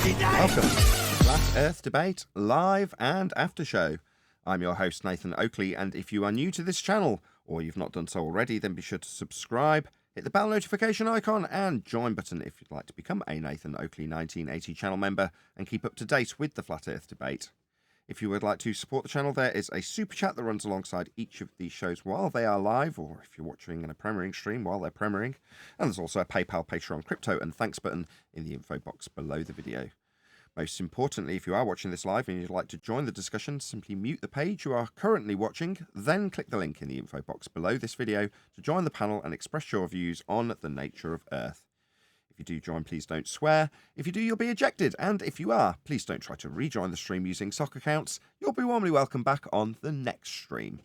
Welcome to Flat Earth Debate live and after show. I'm your host Nathan Oakley, and if you are new to this channel or you've not done so already, then be sure to subscribe, hit the bell notification icon and join button if you'd like to become a Nathan Oakley 1980 channel member and keep up to date with the Flat Earth Debate. If you would like to support the channel, there is a super chat that runs alongside each of these shows while they are live, or if you're watching in a premiering stream while they're premiering. And there's also a PayPal, Patreon, crypto and thanks button in the info box below the video. Most importantly, if you are watching this live and you'd like to join the discussion, simply mute the page you are currently watching, then click the link in the info box below this video to join the panel and express your views on the nature of Earth. If you do join, please don't swear. If you do, you'll be ejected. And if you are, please don't try to rejoin the stream using sock accounts. You'll be warmly welcome back on the next stream.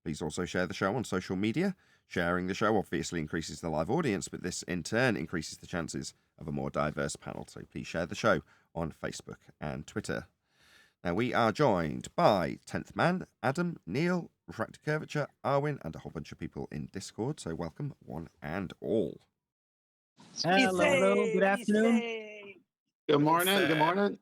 Please also share the show on social media. Sharing the show obviously increases the live audience, but this in turn increases the chances of a more diverse panel. So please share the show on Facebook and Twitter. Now we are joined by 10th Man, Adam, Neil, Refracted Curvature, Arwin, and a whole bunch of people in Discord. So welcome one and all. Hello, good afternoon. Good morning, good morning.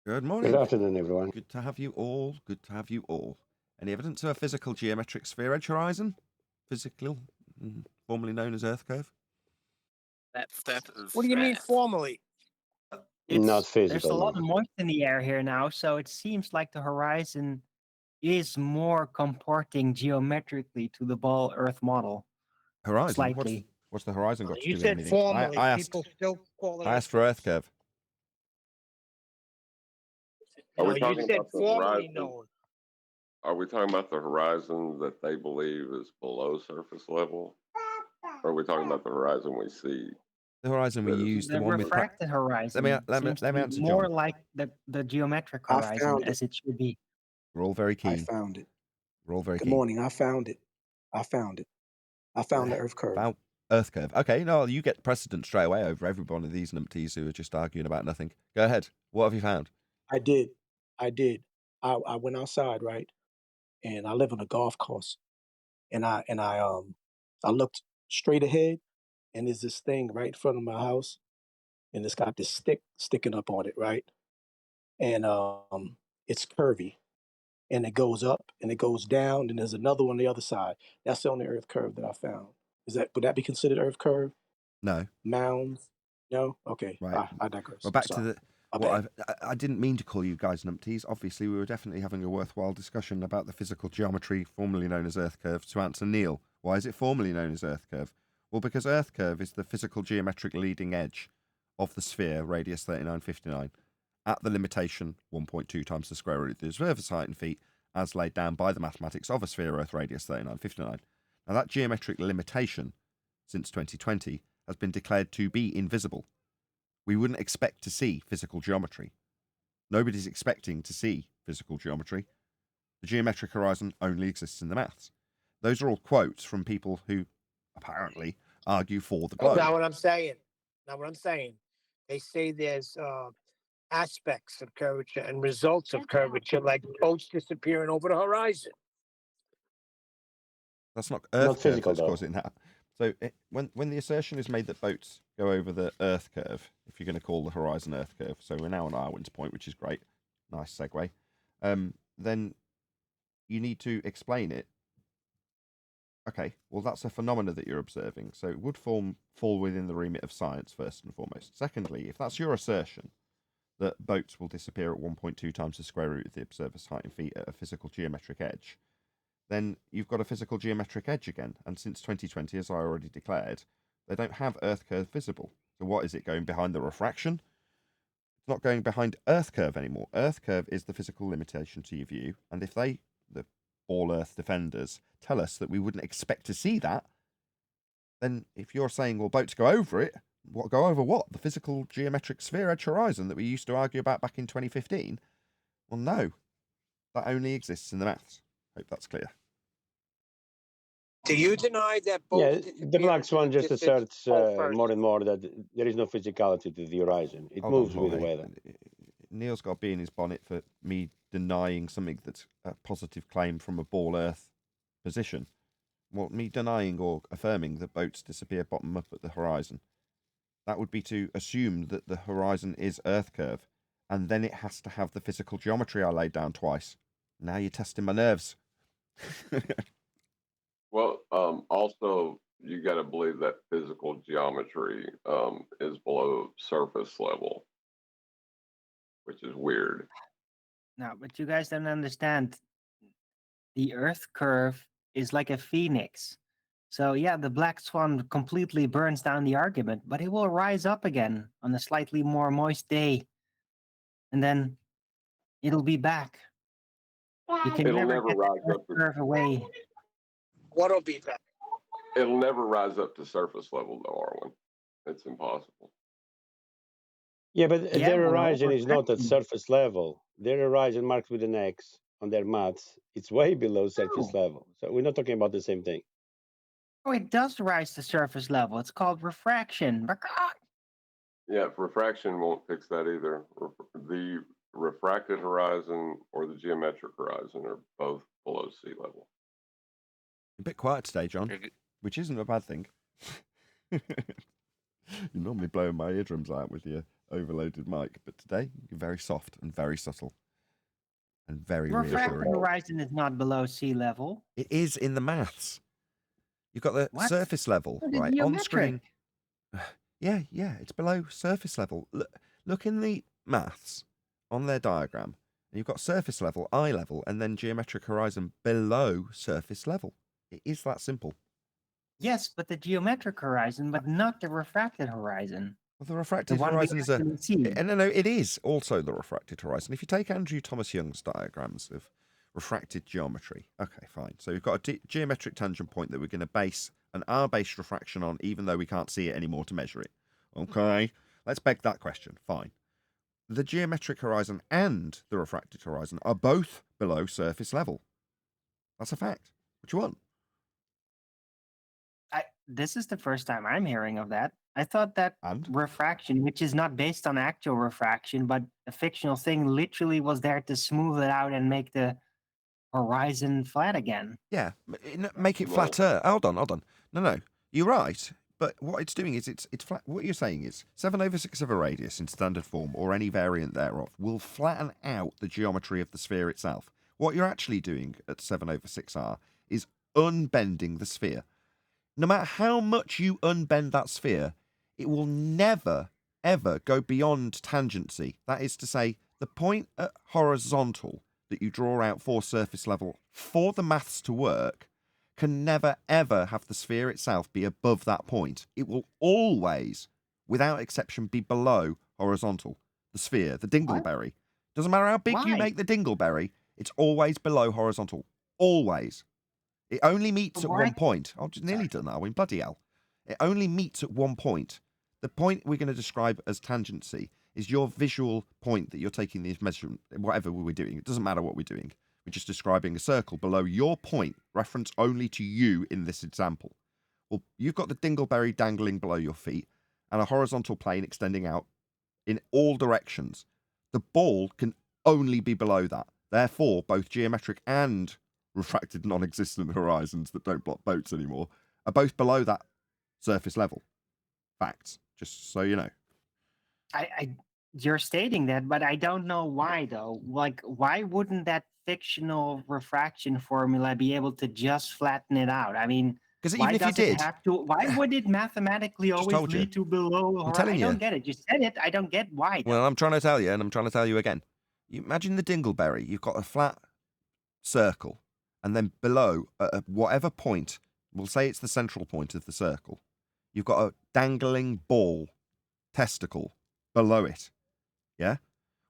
Good morning. Good afternoon, everyone. Good to have you all. Good to have you all. Any evidence of a physical geometric sphere edge horizon? Physical, formerly known as Earth curve? What do you mean formally? Not physical. There's a lot of moisture in the air here now, so it seems like the horizon is more comporting geometrically to the ball Earth model. Horizon? Slightly. What's the horizon got to do You with said anything? formally. I asked, People still call it. I asked for Earth curve. Are we No, talking you said about the formally horizon? known. Are we talking about the horizon that they believe is below surface level? Or are we talking about the horizon we see? The horizon we use, the one with... refracted horizon Let me seems to be answer, more John. like the geometric I horizon found as it should be. We're all very I keen. found it. We're all very Good keen. morning. I found it. I found the Earth curve. About Earth curve. Okay, no, you get precedent straight away over every one of these numpties who are just arguing about nothing. Go ahead. What have you found? I did. I went outside, right? And I live on a golf course. And I looked straight ahead, and there's this thing right in front of my house, and it's got this stick sticking up on it, right? And it's curvy. And it goes up and it goes down, and there's another one on the other side. That's the only Earth curve that I found. Would that be considered Earth curve? No. Mounds? No? Okay. Right. I digress. Well, back Sorry. to the... I didn't mean to call you guys numpties. Obviously, we were definitely having a worthwhile discussion about the physical geometry formerly known as Earth curve. To answer Neil, why is it formerly known as Earth curve? Well, because Earth curve is the physical geometric leading edge of the sphere, radius 3959, at the limitation 1.2 times the square root of the observer's height in feet, as laid down by the mathematics of a sphere Earth radius 3959. Now, that geometric limitation, since 2020, has been declared to be invisible. We wouldn't expect to see physical geometry. Nobody's expecting to see physical geometry. The geometric horizon only exists in the maths. Those are all quotes from people who apparently argue for the globe. Not what I'm saying. They say there's aspects of curvature and results of curvature, like boats disappearing over the horizon. That's not Earth Not curve physical, that's though. causing that. So when the assertion is made that boats go over the Earth curve, if you're going to call the horizon Earth curve, so we're now on Arwin's point, which is great, nice segue, then you need to explain it. Okay, well, that's a phenomena that you're observing, so it would fall within the remit of science, first and foremost. Secondly, if that's your assertion, that boats will disappear at 1.2 times the square root of the observer's height in feet at a physical geometric edge, then you've got a physical geometric edge again. And since 2020, as I already declared, they don't have Earth curve visible. So what is it, going behind the refraction? It's not going behind Earth curve anymore. Earth curve is the physical limitation to your view. And if they, the all Earth defenders, tell us that we wouldn't expect to see that, then if you're saying, well, boats go over it, go over what? The physical geometric sphere edge horizon that we used to argue about back in 2015? Well, no. That only exists in the maths. Hope that's clear. Do you deny that boats The black swan just asserts first. more and more that there is no physicality to the horizon. It Hold moves on, with the Jorge. weather. Neil's got to be in his bonnet for me denying something that's a positive claim from a ball Earth position. Well, me denying or affirming that boats disappear bottom up at the horizon. That would be to assume that the horizon is Earth curve, and then it has to have the physical geometry I laid down twice. Now you're testing my nerves. Well, also, you got to believe that physical geometry is below surface level, which is weird. No, but you guys don't understand. The Earth curve is like a phoenix. So yeah, the black swan completely burns down the argument, but it will rise up again on a slightly more moist day, and then it'll be back. You can It'll never never get that rise Earth up. curve away. What'll be back? It'll never rise up to surface level, though, Arwen. It's impossible. Yeah, but Yeah, their well, horizon is not at reflection. surface level. Their horizon marked with an X on their maths, it's way below surface level. So we're not talking about the same thing. Oh, it does rise to surface level. It's called refraction. Yeah, refraction won't fix that either. The refracted horizon or the geometric horizon are both below sea level. A bit quiet today, John, You're g- which isn't a bad thing. You're normally blowing my eardrums out with your overloaded mic, but today you're very soft and very subtle and very Refracted reassuring. horizon is not below sea level. It is in the maths. You've got the What? surface level, Oh, the right, on screen. geometric. Yeah, it's below surface level. Look in the maths on their diagram, and you've got surface level, eye level, and then geometric horizon below surface level. It is that simple. Yes, but the geometric horizon, but not the refracted horizon. Well, the The refracted one we horizon is a... actually see. No, it is also the refracted horizon. If you take Andrew Thomas Young's diagrams of refracted geometry, okay, fine. So we've got a geometric tangent point that we're going to base an R-based refraction on, even though we can't see it anymore to measure it. Okay, let's beg that question. Fine. The geometric horizon and the refracted horizon are both below surface level. That's a fact. What you want? This is the first time I'm hearing of that. I thought that And? refraction, which is not based on actual refraction, but a fictional thing, literally was there to smooth it out and make the horizon flat again. Yeah, make it Well- flatter. Hold on. No, you're right. But what it's doing is it's flat. What you're saying is 7/6 of a radius in standard form or any variant thereof will flatten out the geometry of the sphere itself. What you're actually doing at 7/6R is unbending the sphere. No matter how much you unbend that sphere, it will never, ever go beyond tangency. That is to say, the point at horizontal that you draw out for surface level for the maths to work can never, ever have the sphere itself be above that point. It will always, without exception, be below horizontal. The sphere, the dingleberry. Doesn't matter how big you Why? make the dingleberry, it's always below horizontal. Always. It only meets at Why? one point. I've just nearly done that. I mean, bloody hell. It only meets at one point. The point we're going to describe as tangency is your visual point that you're taking these measurements, whatever we're doing. It doesn't matter what we're doing. We're just describing a circle below your point, reference only to you in this example. Well, you've got the dingleberry dangling below your feet and a horizontal plane extending out in all directions. The ball can only be below that. Therefore, both geometric and refracted non-existent horizons that don't block boats anymore are both below that surface level. Facts, just so you know. You're stating that, but I don't know why though. Like, why wouldn't that fictional refraction formula be able to just flatten it out? I mean, Because why even if you does it did, have to? Why would it mathematically Just always told you. lead to below? I'm telling I you. don't get it. You said it. I don't get why. Though. well, I'm trying to tell you, and I'm trying to tell you again. You imagine the dingleberry. You've got a flat circle, and then below, at whatever point, we'll say it's the central point of the circle, you've got a dangling ball, testicle, below it. Yeah?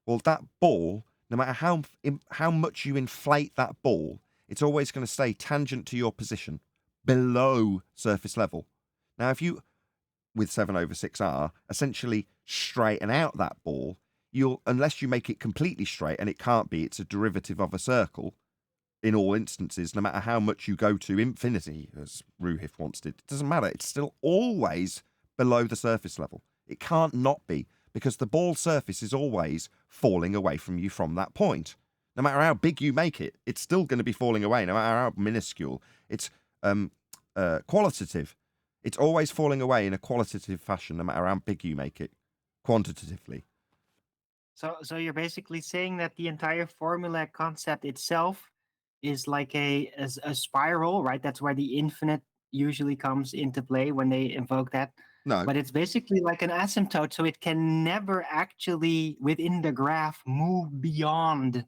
Well, that ball, no matter how much you inflate that ball, it's always going to stay tangent to your position below surface level. Now, if you, with 7/6R, essentially straighten out that ball, unless you make it completely straight, and it can't be, it's a derivative of a circle in all instances, no matter how much you go to infinity, as Ruhif once did, it doesn't matter. It's still always below the surface level. It can't not be, because the ball surface is always falling away from you from that point. No matter how big you make it, it's still going to be falling away, no matter how minuscule. It's qualitative. It's always falling away in a qualitative fashion, no matter how big you make it, quantitatively. So you're basically saying that the entire formula concept itself is like a spiral, right? That's where the infinite usually comes into play when they invoke that. No. But it's basically like an asymptote, so it can never actually, within the graph, move beyond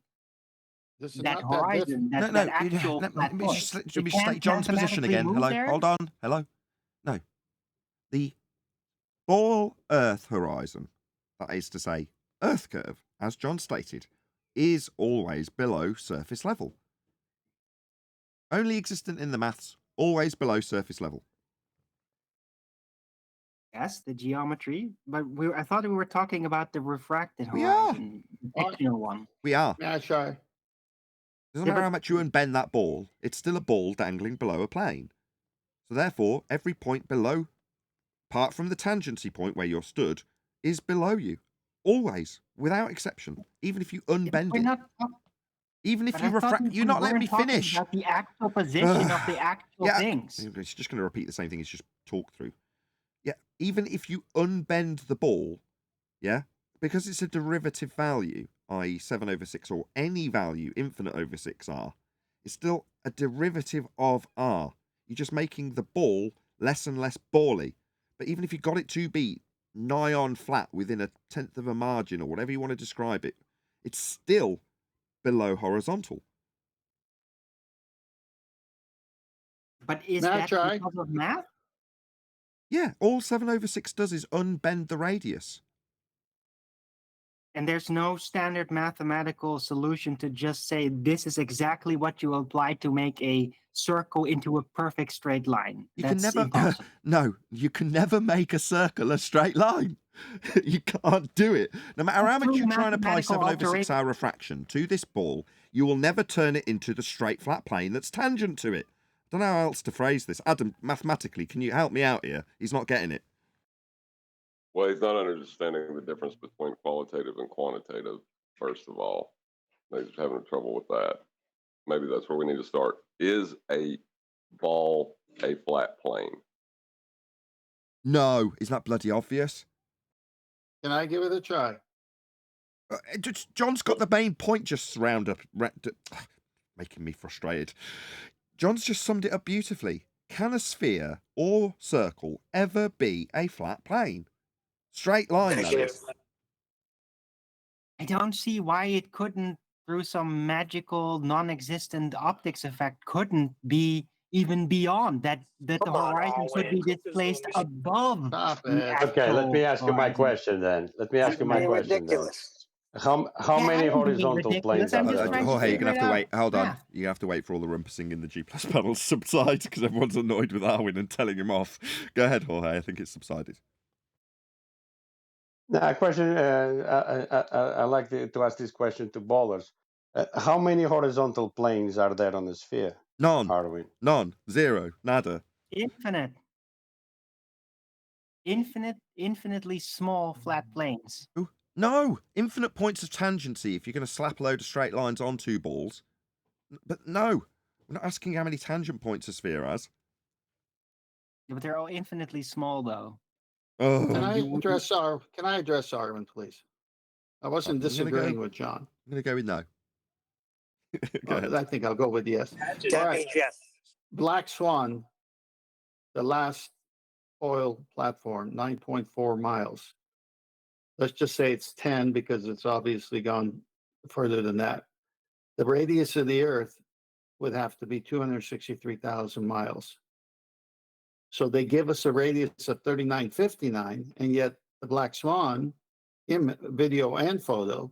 This is that not that different. horizon, that No. actual Let flat me point. just It state can't John's position mathematically again. move Hello. there? Hold on. Hello. No. The ball Earth horizon, that is to say, Earth curve, as John stated, is always below surface level. Only existent in the maths, always below surface level. Yes, the geometry. But I thought we were talking about the refracted We are. horizon, the fictional one. We are. May I try? Doesn't Yeah, matter but- how much you unbend that ball, it's still a ball dangling below a plane. So therefore, every point below, apart from the tangency point where you're stood, is below you. Always, without exception. Even if you unbend We're it. not Even if But you I thought refract, we you're not letting me weren't talking finish. about the actual position of the actual Yeah. things. It's just going to repeat the same thing. It's just talk through. Yeah. Even if you unbend the ball, yeah, because it's a derivative value, i.e. 7/6 or any value infinite over 6r, it's still a derivative of r. You're just making the ball less and less bally. But even if you got it to be nigh on flat within a tenth of a margin or whatever you want to describe it, it's still below horizontal. But is May I that try? because of math? Yeah, all 7/6 does is unbend the radius. And there's no standard mathematical solution to just say this is exactly what you apply to make a circle into a perfect straight line. You That's can never impossible. no, you can never make a circle a straight line. You can't do it. No matter how much Through you try and apply mathematical 7/6 refraction to this ball, you will never turn it into the straight flat plane that's tangent to it. I don't know how else to phrase this. Adam, mathematically, can you help me out here? He's not getting it. Well, he's not understanding the difference between qualitative and quantitative, first of all. He's having trouble with that. Maybe that's where we need to start. Is a ball a flat plane? No, isn't that bloody obvious? Can I give it a try? John's got the main point just making me frustrated. John's just summed it up beautifully. Can a sphere or circle ever be a flat plane? Straight line, that is. I don't see why it couldn't, through some magical non-existent optics effect, couldn't be even beyond that the Come on, horizon could be Owen. This is displaced gonna above Stop the it. Okay, let me actual ask you my horizon. question then. Let me ask you my Being question then. ridiculous. How Yeah, many I'm being horizontal ridiculous. planes I'm are just there? trying to Jorge, you're figure going to have it to out. wait. Hold on. Yeah. You have to wait for all the rumpusing in the G+ panels to subside because everyone's annoyed with Arwin and telling him off. Go ahead, Jorge. I think it's subsided. Now, a question. I like to ask this question to ballers. How many horizontal planes are there on the sphere, None. Arwin? None. Zero. Nada. Infinite. Infinitely small flat planes. Ooh, no. Infinite points of tangency if you're going to slap a load of straight lines on two balls. But no. We're not asking how many tangent points a sphere has. Yeah, but they're all infinitely small, though. Oh. Can I you wouldn't- address Arvin, please? I wasn't I'm gonna disagreeing go- with John. I'm going to go with no. Go ahead. I think I'll go with yes. That All right. means yes. Black Swan, the last oil platform, 9.4 miles. Let's just say it's 10 because it's obviously gone further than that. The radius of the Earth would have to be 263,000 miles. So they give us a radius of 3959, and yet the Black Swan, video and photo,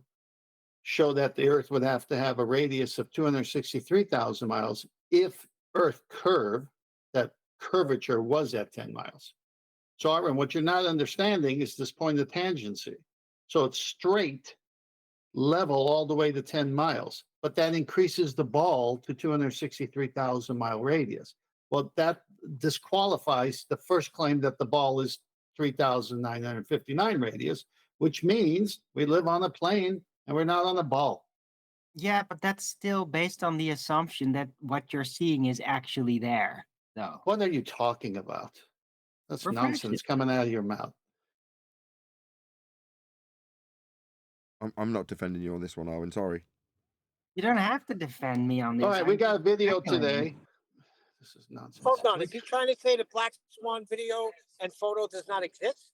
show that the Earth would have to have a radius of 263,000 miles if Earth curve, that curvature was at 10 miles. So, Arvin, what you're not understanding is this point of tangency. So it's straight, level all the way to 10 miles, but that increases the ball to 263,000 mile radius. Well, that disqualifies the first claim that the ball is 3,959 radius, which means we live on a plane and we're not on a ball. Yeah, but that's still based on the assumption that what you're seeing is actually there, though. What are you talking about? That's Refraction. nonsense coming out of your mouth. I'm not defending you on this one, Owen. Sorry. You don't have to defend me on this. All right, we I'm got a video echoing. today. This is nonsense. Hold on. Is he trying to say the Black Swan video and photo does not exist?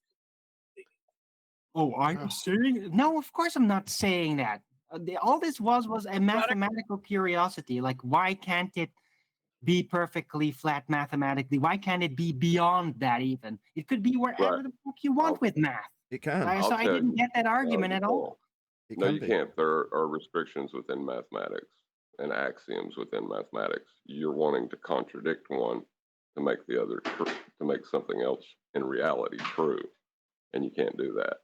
Oh, I'm saying no. Of course, I'm not saying that. All this was a mathematical curiosity. Like, why can't it be perfectly flat mathematically? Why can't it be beyond that? Even it could be wherever Right. the fuck you want with math. It can. So I tell didn't you. get that argument at all. It No, can you be. can't. There are restrictions within mathematics and axioms within mathematics. You're wanting to contradict one to make the other true, to make something else in reality true, and you can't do that.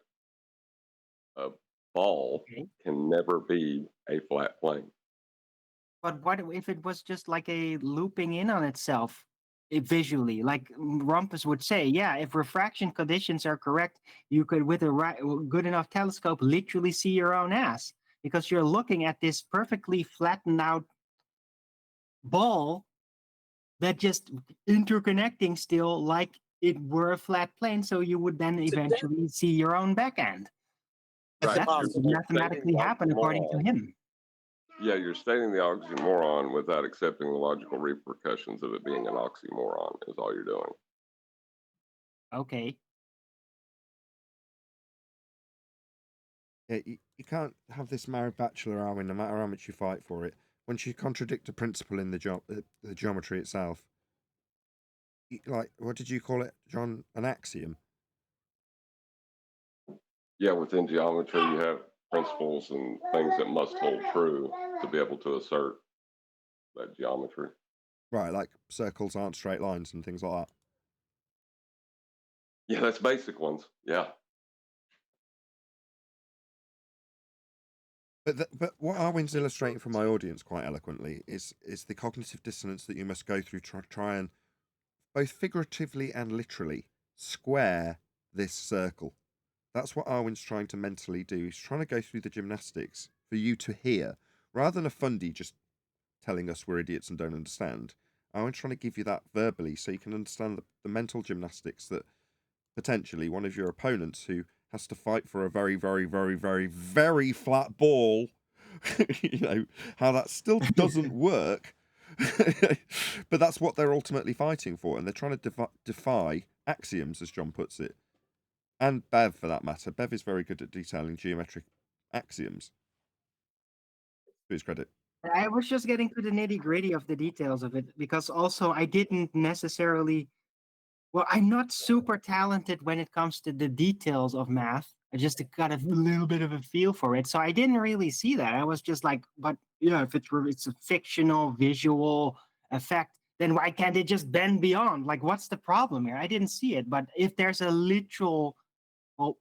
A ball Okay. can never be a flat plane. But what if it was just like a looping in on itself visually? Like Rumpus would say, yeah, if refraction conditions are correct, you could, with a good enough telescope, literally see your own ass because you're looking at this perfectly flattened out ball that just interconnecting still like it were a flat plane. So you would then eventually see your own back end. Right. That's what You're mathematically stating the happened according to oxymoron. him. Yeah, you're stating the oxymoron without accepting the logical repercussions of it being an oxymoron, is all you're doing. Okay. Yeah, you can't have this married bachelor, Arwen, no matter how much you fight for it. Once you contradict a principle in the geometry itself, like, what did you call it, John? An axiom? Yeah, within geometry, you have principles and things that must hold true to be able to assert that geometry. Right, like circles aren't straight lines and things like that. Yeah, that's basic ones. Yeah. But what Arwen's illustrating for my audience quite eloquently is the cognitive dissonance that you must go through to try and both figuratively and literally square this circle. That's what Arwen's trying to mentally do. He's trying to go through the gymnastics for you to hear, rather than a fundy just telling us we're idiots and don't understand. Arwen's trying to give you that verbally so you can understand the mental gymnastics that potentially one of your opponents who has to fight for a very, very, very, very, very flat ball, you know, how that still doesn't work. But that's what they're ultimately fighting for, and they're trying to defy axioms, as John puts it. And Bev, for that matter. Bev is very good at detailing geometric axioms. To his credit. I was just getting to the nitty gritty of the details of it because also I didn't necessarily. Well, I'm not super talented when it comes to the details of math. I just got a little bit of a feel for it. So I didn't really see that. I was just like, but yeah, if it's a fictional visual effect, then why can't it just bend beyond? Like, what's the problem here? I didn't see it. But if there's a literal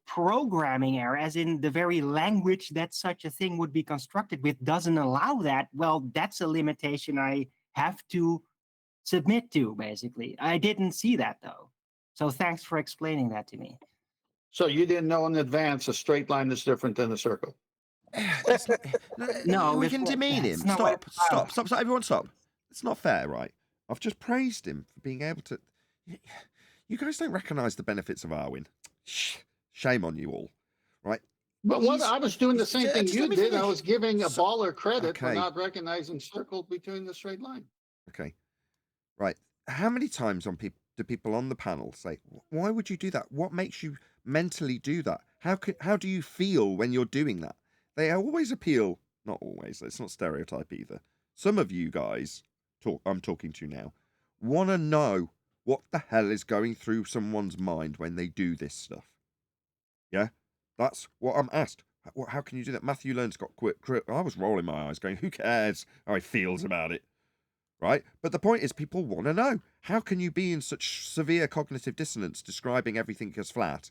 programming error, as in the very language that such a thing would be constructed with doesn't allow that, well, that's a limitation I have to submit to, basically. I didn't see that, though. So thanks for explaining that to me. So you didn't know in advance a straight line is different than a circle? No, we can demean him. Stop. Everyone stop. It's not fair, right? I've just praised him for being able to... You guys don't recognise the benefits of Arwen. Shame on you all, right? But what I was doing the same thing you did. I was giving a baller credit for okay. not recognizing circle between the straight line. Okay. Right. How many times do people on the panel say, why would you do that? What makes you mentally do that? How do you feel when you're doing that? They always appeal, not always, it's not stereotype either. Some of you guys, I'm talking to now, want to know what the hell is going through someone's mind when they do this stuff. Yeah? That's what I'm asked. How can you do that? Matthew Learn's got quick. I was rolling my eyes going, who cares how he feels about it? Right? But the point is, people want to know. How can you be in such severe cognitive dissonance describing everything as flat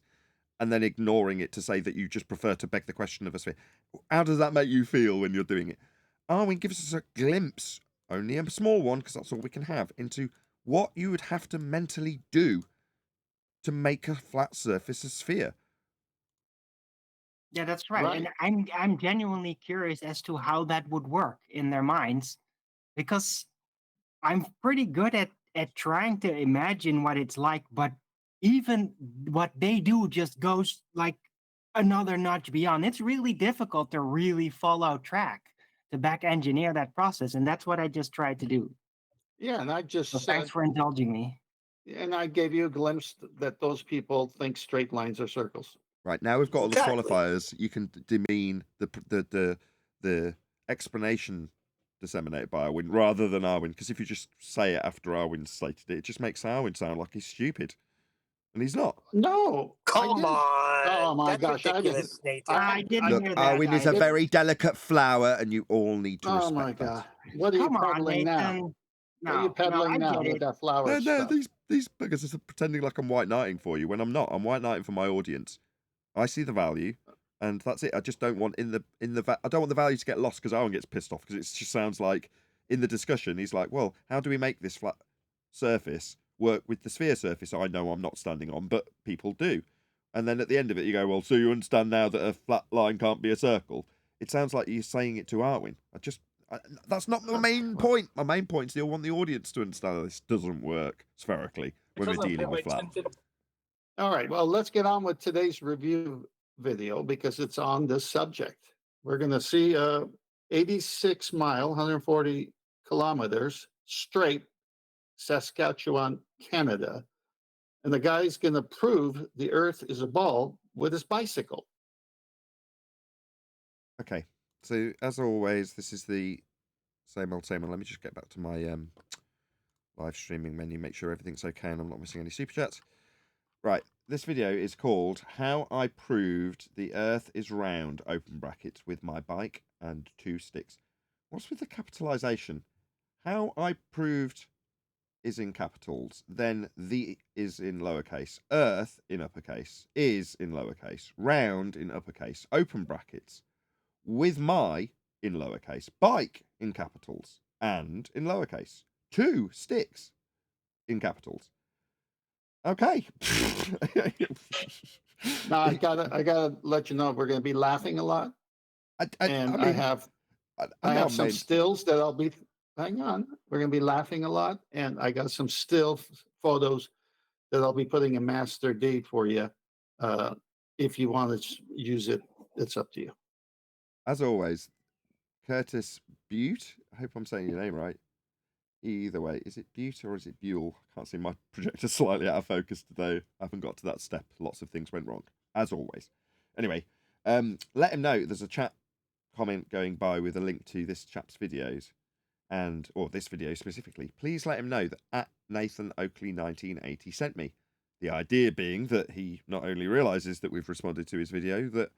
and then ignoring it to say that you just prefer to beg the question of a sphere? How does that make you feel when you're doing it? Arwen gives us a glimpse, only a small one, because that's all we can have, into what you would have to mentally do to make a flat surface a sphere. Yeah, that's right. And I'm genuinely curious as to how that would work in their minds, because I'm pretty good at trying to imagine what it's like, but even what they do just goes like another notch beyond. It's really difficult to really follow track, to back engineer that process. And that's what I just tried to do. Yeah, and I just So said, thanks for indulging me. and I gave you a glimpse that those people think straight lines are circles. Right, now we've got all the Exactly. qualifiers. You can demean the explanation disseminated by Arwin rather than Arwin, because if you just say it after Arwin stated it, it just makes Arwin sound like he's stupid, and he's not. No, I Come didn't. on. Oh my That's gosh, I didn't. ridiculous, Nathan. I didn't Look, hear that, Arwin is guys. a very delicate flower, and you all need to Oh respect my that. God, what are you Come on, peddling now? Nathan. What are you No, peddling I now get with it. that flower No, stuff? these buggers are pretending like I'm white knighting for you when I'm not. I'm white knighting for my audience. I see the value, and that's it. I just don't want I don't want the value to get lost because Arwin gets pissed off because it just sounds like in the discussion he's like, well, how do we make this flat surface work with the sphere surface I know I'm not standing on, but people do. And then at the end of it, you go, well, so you understand now that a flat line can't be a circle. It sounds like you're saying it to Arwin. That's not my main point. My main point is I want the audience to understand that this doesn't work spherically when we're dealing with flat. All right, well, let's get on with today's review video because it's on this subject. We're going to see a 86-mile, 140 kilometers straight Saskatchewan, Canada. And the guy's going to prove the Earth is a ball with his bicycle. Okay, so as always, this is the same old. Let me just get back to my live streaming menu, make sure everything's okay and I'm not missing any super chats. Right, this video is called How I Proved the Earth is Round, open brackets, with my bike and 2 sticks. What's with the capitalization? How I proved is in capitals, then the is in lowercase, Earth in uppercase, is in lowercase, round in uppercase, open brackets, with my in lowercase, bike in capitals, and in lowercase, 2 sticks in capitals. Okay. Now I gotta let you know we're going to be laughing a lot, I have some stills that I'll be. Hang on, we're going to be laughing a lot, and I got some still photos that I'll be putting in Master D for you. If you want to use it, it's up to you. As always, Kurtis Baute. I hope I'm saying your name right. Either way, is it Baute or is it Buell? I can't see my projector slightly out of focus today. I haven't got to that step. Lots of things went wrong, as always. Anyway, let him know there's a chat comment going by with a link to this chap's videos, or this video specifically. Please let him know that at Nathan Oakley 1980 sent me. The idea being that he not only realizes that we've responded to his video, that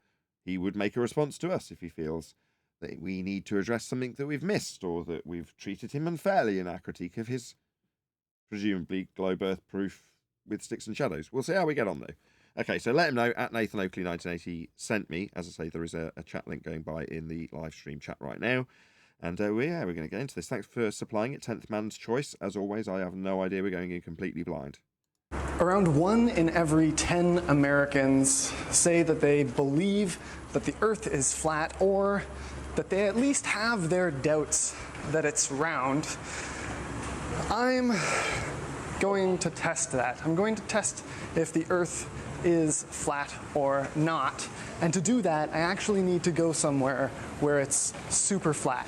he would make a response to us if he feels that we need to address something that we've missed or that we've treated him unfairly in our critique of his presumably globe earth proof with sticks and shadows. We'll see how we get on though. Okay, so let him know at Nathan Oakley 1980 sent me. As I say, there is a chat link going by in the live stream chat right now. And we're going to get into this. Thanks for supplying it. 10th man's choice. As always, I have no idea. We're going in completely blind. Around 1 in every 10 Americans say that they believe that the Earth is flat, or that they at least have their doubts that it's round. I'm going to test that. I'm going to test if the Earth is flat or not. And to do that, I actually need to go somewhere where it's super flat.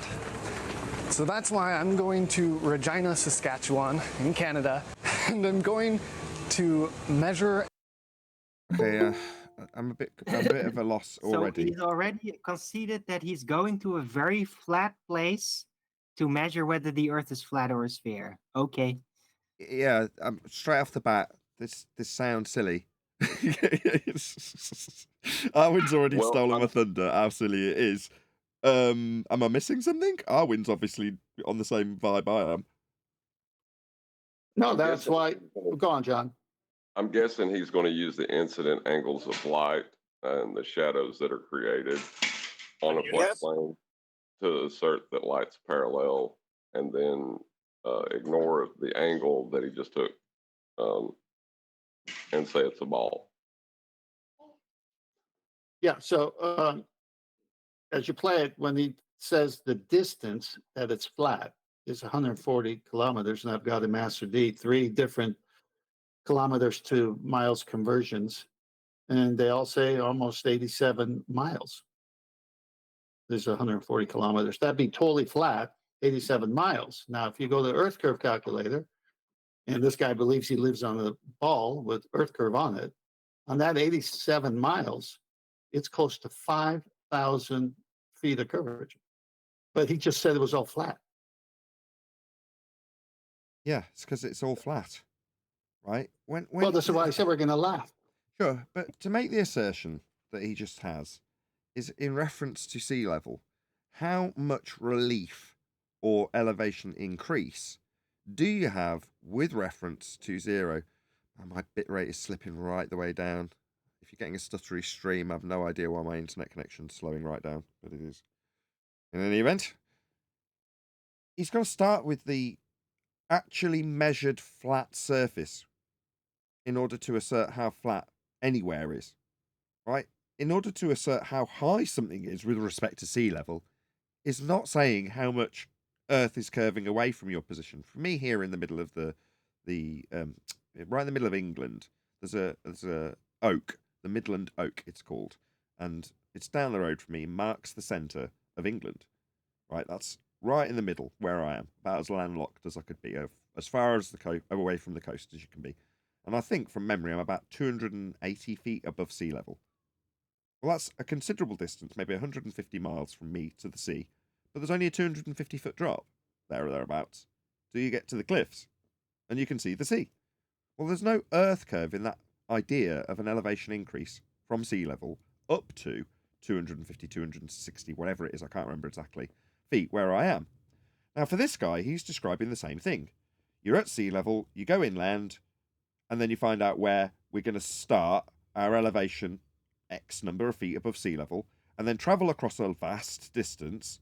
So that's why I'm going to Regina, Saskatchewan in Canada, and I'm going to measure. Okay, I'm a bit of a loss already. So he's already conceded that he's going to a very flat place to measure whether the Earth is flat or a sphere. Okay. Yeah, straight off the bat, this sounds silly. Arwin's already stolen my thunder. How silly it is. Am I missing something? Arwin's obviously on the same vibe I am. No, that's why. Go on, John. I'm guessing he's going to use the incident angles of light and the shadows that are created on a flat plane to assert that light's parallel, and then ignore the angle that he just took and say it's a ball. Yeah, so as you play it, when he says the distance that it's flat is 140 kilometers, and I've got in Master D 3 different kilometers to miles conversions, and they all say almost 87 miles. There's 140 kilometers. That'd be totally flat, 87 miles. Now, if you go to the Earth curve calculator, and this guy believes he lives on a ball with Earth curve on it, on that 87 miles, it's close to 5,000 feet of curvature. But he just said it was all flat. Yeah, it's because it's all flat, right? Well, that's why I said we're going to laugh. Sure, but to make the assertion that he just has is in reference to sea level. How much relief or elevation increase do you have with reference to zero? Oh, my bitrate is slipping right the way down. If you're getting a stuttery stream, I have no idea why my internet connection's slowing right down, but it is. In any event, he's got to start with the actually measured flat surface in order to assert how flat anywhere is, right? In order to assert how high something is with respect to sea level, is not saying how much Earth is curving away from your position. For me, here in the middle of the right in the middle of England, there's a oak, the Midland Oak, it's called, and it's down the road from me, marks the centre of England, right? That's right in the middle where I am, about as landlocked as I could be, as far as away from the coast as you can be. And I think from memory, I'm about 280 feet above sea level. Well, that's a considerable distance, maybe 150 miles from me to the sea, but there's only a 250-foot drop, there or thereabouts, till you get to the cliffs, and you can see the sea. Well, there's no Earth curve in that idea of an elevation increase from sea level up to 250, 260, whatever it is, I can't remember exactly, feet where I am. Now, for this guy, he's describing the same thing. You're at sea level, you go inland, and then you find out where we're going to start our elevation X number of feet above sea level, and then travel across a vast distance,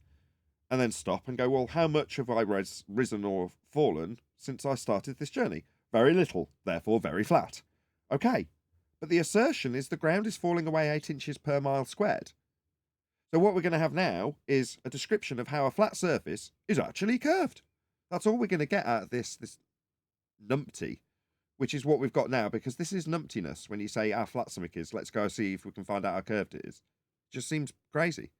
and then stop and go, well, how much have I risen or fallen since I started this journey? Very little, therefore very flat. Okay, but the assertion is the ground is falling away 8 inches per mile squared. So what we're going to have now is a description of how a flat surface is actually curved. That's all we're going to get out of this numpty, which is what we've got now, because this is numptiness. When you say how flat something is, let's go see if we can find out how curved it is. Just seems crazy.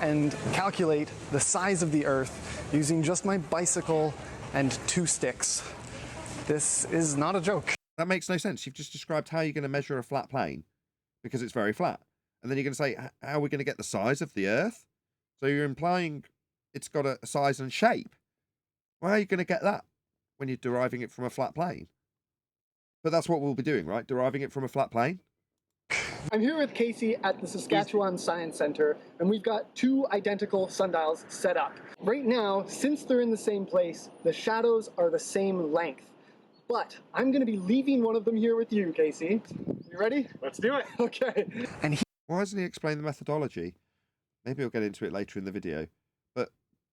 And calculate the size of the Earth using just my bicycle and 2 sticks. This is not a joke. That makes no sense. You've just described how you're going to measure a flat plane because it's very flat. And then you're going to say, how are we going to get the size of the Earth? So you're implying it's got a size and shape. Why are you going to get that when you're deriving it from a flat plane? But that's what we'll be doing, right? Deriving it from a flat plane? I'm here with Casey at the Saskatchewan Science Center, and we've got 2 identical sundials set up. Right now, since they're in the same place, the shadows are the same length. But I'm going to be leaving one of them here with you, Casey. You ready? Let's do it. Okay. And Why doesn't he explain the methodology? Maybe we'll get into it later in the video. But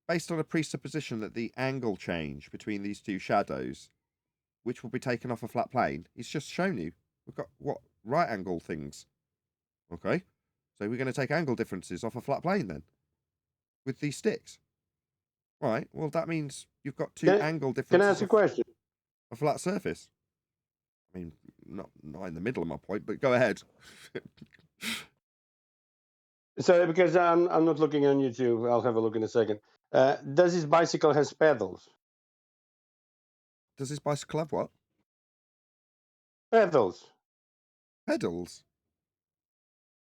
based on a presupposition that the angle change between these 2 shadows, which will be taken off a flat plane, he's just shown you. We've got, what, right angle things. Okay. So we're going to take angle differences off a flat plane then, with these sticks. Right. Well, that means you've got 2 angle differences. Can I ask a question? A flat surface. I mean, not in the middle of my point, but go ahead. So, because I'm not looking on YouTube, I'll have a look in a second. Does his bicycle has pedals? Does this bicycle have what? Pedals. Pedals?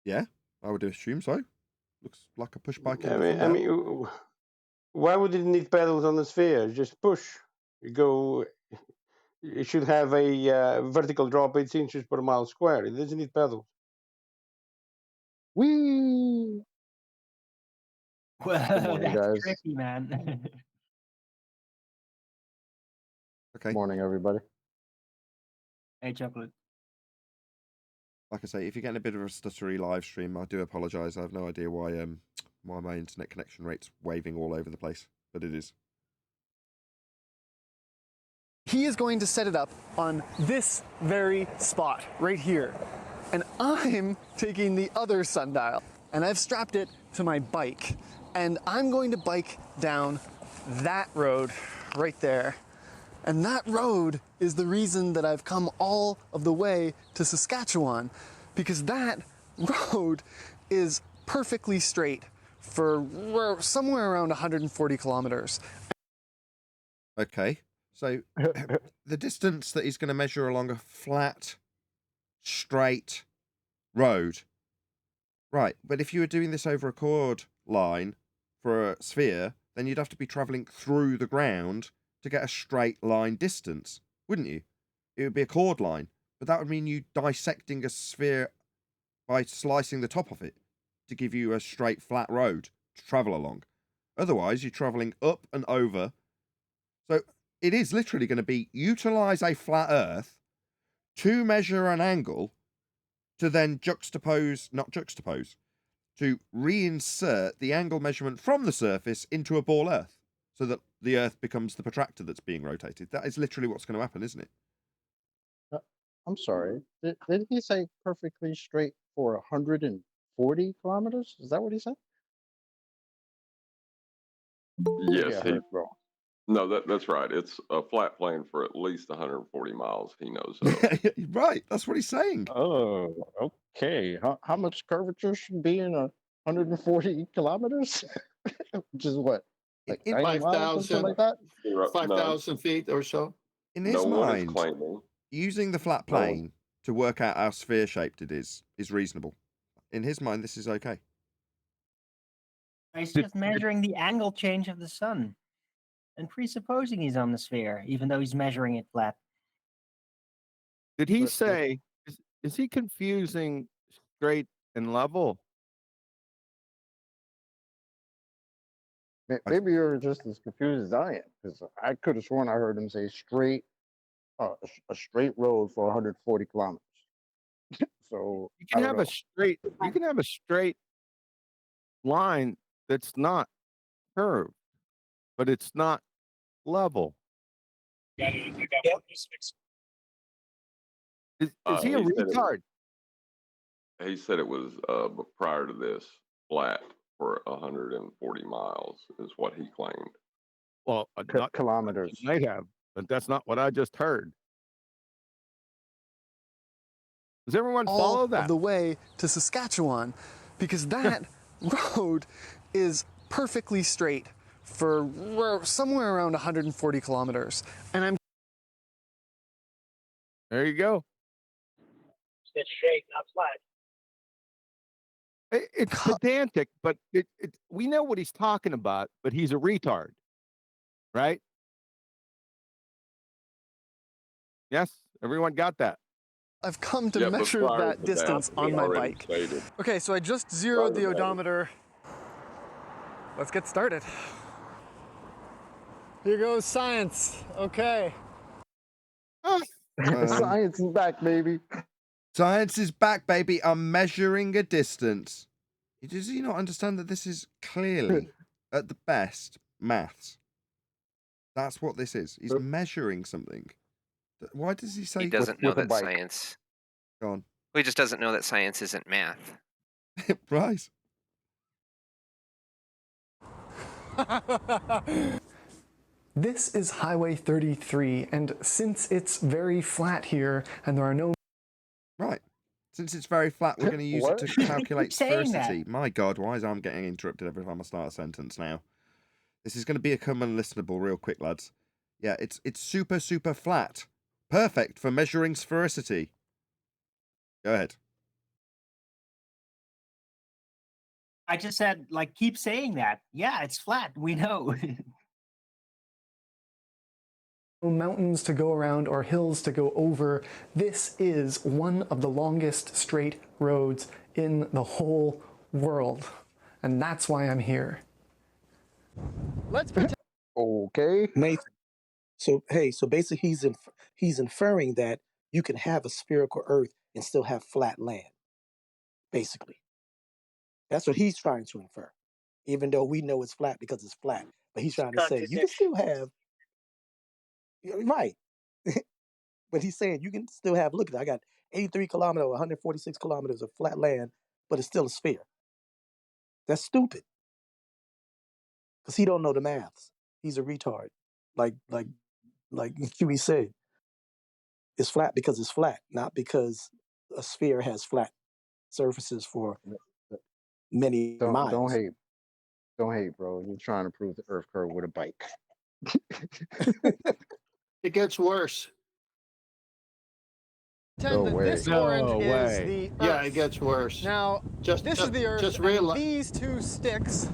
Yeah, I would assume so. Looks like a push bike. I mean, why would it need pedals on the sphere? Just push. You go. It should have a vertical drop 8 inches per mile square. It doesn't need pedals. whee! Well, morning, that's guys. tricky, man. Okay. Morning, everybody. Hey, chocolate. Like I say, if you're getting a bit of a stuttery live stream, I do apologise. I have no idea why my internet connection rate's waving all over the place, but it is. He is going to set it up on this very spot right here. And I'm taking the other sundial, and I've strapped it to my bike. And I'm going to bike down that road right there. And that road is the reason that I've come all of the way to Saskatchewan, because that road is perfectly straight for somewhere around 140 kilometers. Okay, so the distance that he's going to measure along a flat, straight road. Right, but if you were doing this over a chord line for a sphere, then you'd have to be travelling through the ground to get a straight line distance, wouldn't you? It would be a chord line, but that would mean you dissecting a sphere by slicing the top of it to give you a straight flat road to travel along. Otherwise, you're travelling up and over. So it is literally going to be utilize a flat earth to measure an angle to then not juxtapose, to reinsert the angle measurement from the surface into a ball earth so that the earth becomes the protractor that's being rotated. That is literally what's going to happen, isn't it? I'm sorry. Did he say perfectly straight for 140 kilometers? Is that what he said? Yes, Yeah, I heard wrong. no, that's right. It's a flat plane for at least 140 miles. He knows of. Right, that's what he's saying. Oh, okay. How much curvature should be in 140 kilometers? Which is what, like In 90 miles or something like that? 5,000 feet or so. In his No one is mind, claiming. using the flat No one- plane to work out how sphere shaped it is reasonable. In his mind, this is okay. He's just measuring the angle change of the sun and presupposing he's on the sphere, even though he's measuring it flat. Did he But- say, is he confusing straight and level? Maybe you're just as confused as I am, because I could have sworn I heard him say straight, a straight road for 140 kilometers. So You can have a straight line that's not curved, but it's not level. Is he a He said it- retard? He said it was prior to this flat for 140 miles is what he claimed. Well, not kilometers. may have, but that's not what I just heard. Does everyone all follow of that? the way to Saskatchewan, because that road is perfectly straight for somewhere around 140 kilometers. And I'm There you go. It's straight, not flat. It's pedantic, but we know what he's talking about, but he's a retard, right? Yes, everyone got that. I've come to Yeah, but measure prior that to distance he on my already bike. stated- Okay, so I just zeroed the Prior to that. odometer. Let's get started. Here goes science. Okay. Science is back, baby. Science is back, baby. I'm measuring a distance. Does he not understand that this is clearly, at the best, maths? That's what this is. He's measuring something. Why does he say He doesn't know with a that bike. science. Go on. Well, he just doesn't know that science isn't math. Right. This is Highway 33, and since it's very flat here and there are no Right. Since it's very flat, we're going to use it What? to calculate Saying that. sphericity. My God, why is I'm getting interrupted every time I start a sentence now? This is going to become unlistenable real quick, lads. Yeah, it's super, super flat. Perfect for measuring sphericity. Go ahead. I just said, like, keep saying that. Yeah, it's flat. We know. mountains to go around or hills to go over, this is one of the longest straight roads in the whole world. And that's why I'm here. Let's pretend. Okay. Nathan. So basically he's inferring that you can have a spherical Earth and still have flat land. Basically, that's what he's trying to infer. Even though we know it's flat because it's flat, but he's trying to say you can still have. Right, but he's saying you can still have. Look, I got 83 kilometers, or 146 kilometers of flat land, but it's still a sphere. That's stupid. Because he don't know the maths. He's a retard. Like Like QE said, it's flat because it's flat, not because a sphere has flat surfaces for many Don't miles. hate. Don't hate, bro. You're trying to prove the Earth curve with a bike. It gets worse. Pretend No that way. this No orange is way. the Yeah, Earth. it gets worse. Now, Just this is the Earth, just and realize. these two sticks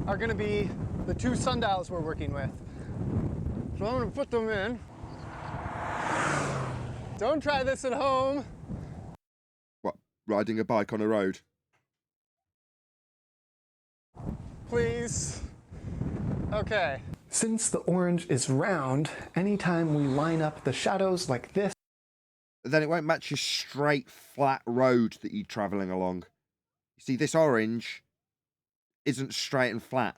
are going to be the two sundials we're working with. So I'm going to put them in. Don't try this at home. What, riding a bike on a road? Please. Okay. Since the orange is round, anytime we line up the shadows like this, Then it won't match your straight, flat road that you're travelling along. You see, this orange isn't straight and flat.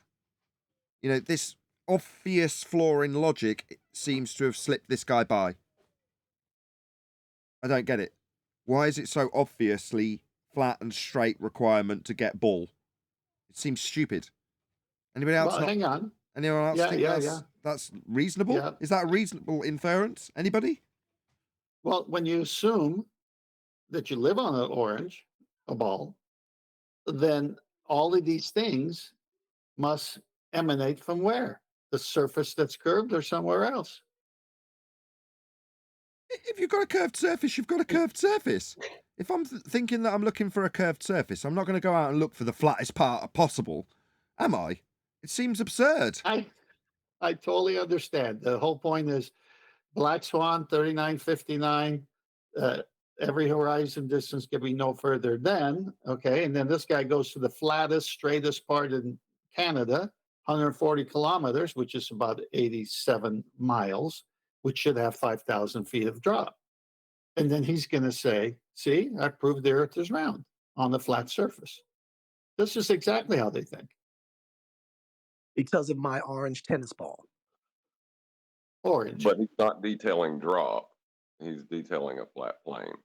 You know, this obvious flaw in logic seems to have slipped this guy by. I don't get it. Why is it so obviously flat and straight requirement to get ball? It seems stupid. Anybody else? Well, hang on. Anyone else Yeah, think yeah. that's reasonable? Yeah. Is that a reasonable inference? Anybody? Well, when you assume that you live on an orange, a ball, then all of these things must emanate from where? The surface that's curved or somewhere else? If you've got a curved surface, you've got a curved surface. If I'm thinking that I'm looking for a curved surface, I'm not going to go out and look for the flattest part possible, am I? It seems absurd. I totally understand. The whole point is Black Swan 3959. Every horizon distance can be no further than, okay, and then this guy goes to the flattest, straightest part in Canada, 140 kilometers, which is about 87 miles, which should have 5,000 feet of drop. And then he's going to say, see, I proved the Earth is round on the flat surface. This is exactly how they think. Because of my orange tennis ball. Orange. But he's not detailing drop. He's detailing a flat plane.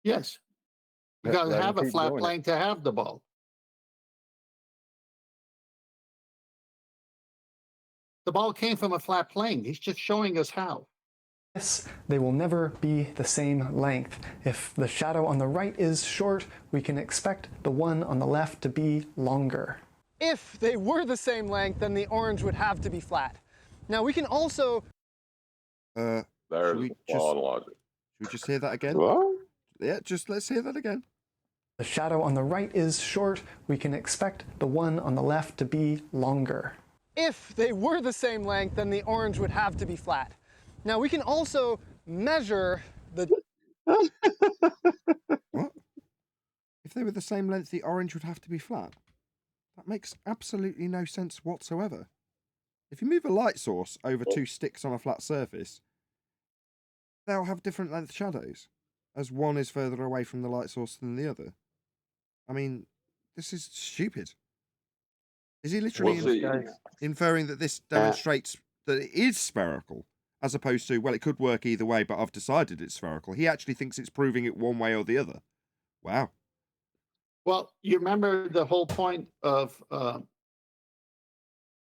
Yes. You Let- got to let him have a keep flat doing it. plane to have the ball. The ball came from a flat plane. He's just showing us how. they will never be the same length. If the shadow on the right is short, we can expect the one on the left to be longer. If they were the same length, then the orange would have to be flat. Now we can also... There's we the flaw in logic. Should we just hear that again? What? Yeah, just let's hear that again. The shadow on the right is short, we can expect the one on the left to be longer. If they were the same length, then the orange would have to be flat. Now we can also measure the... What? If they were the same length, the orange would have to be flat. That makes absolutely no sense whatsoever. If you move a light source over two sticks on a flat surface, they'll have different length shadows, as one is further away from the light source than the other. I mean, this is stupid. Is he literally Well, see, inferring that this demonstrates that it is spherical, as opposed to, well, it could work either way, but I've decided it's spherical? He actually thinks it's proving it one way or the other. Wow. Well, you remember the whole point of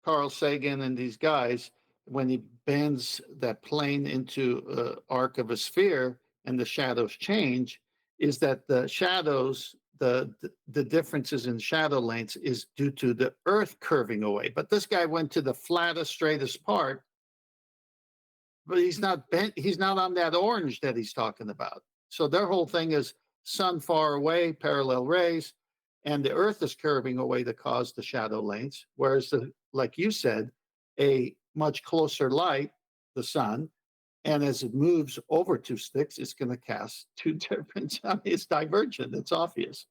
Carl Sagan and these guys, when he bends that plane into an arc of a sphere and the shadows change, is that the shadows, the differences in shadow lengths is due to the Earth curving away. But this guy went to the flattest, straightest part, but he's not bent. He's not on that orange that he's talking about. So their whole thing is sun far away, parallel rays, and the Earth is curving away to cause the shadow lengths. Whereas, like you said, a much closer light, the sun, and as it moves over two sticks, it's going to cast two different. I mean, it's divergent. It's obvious.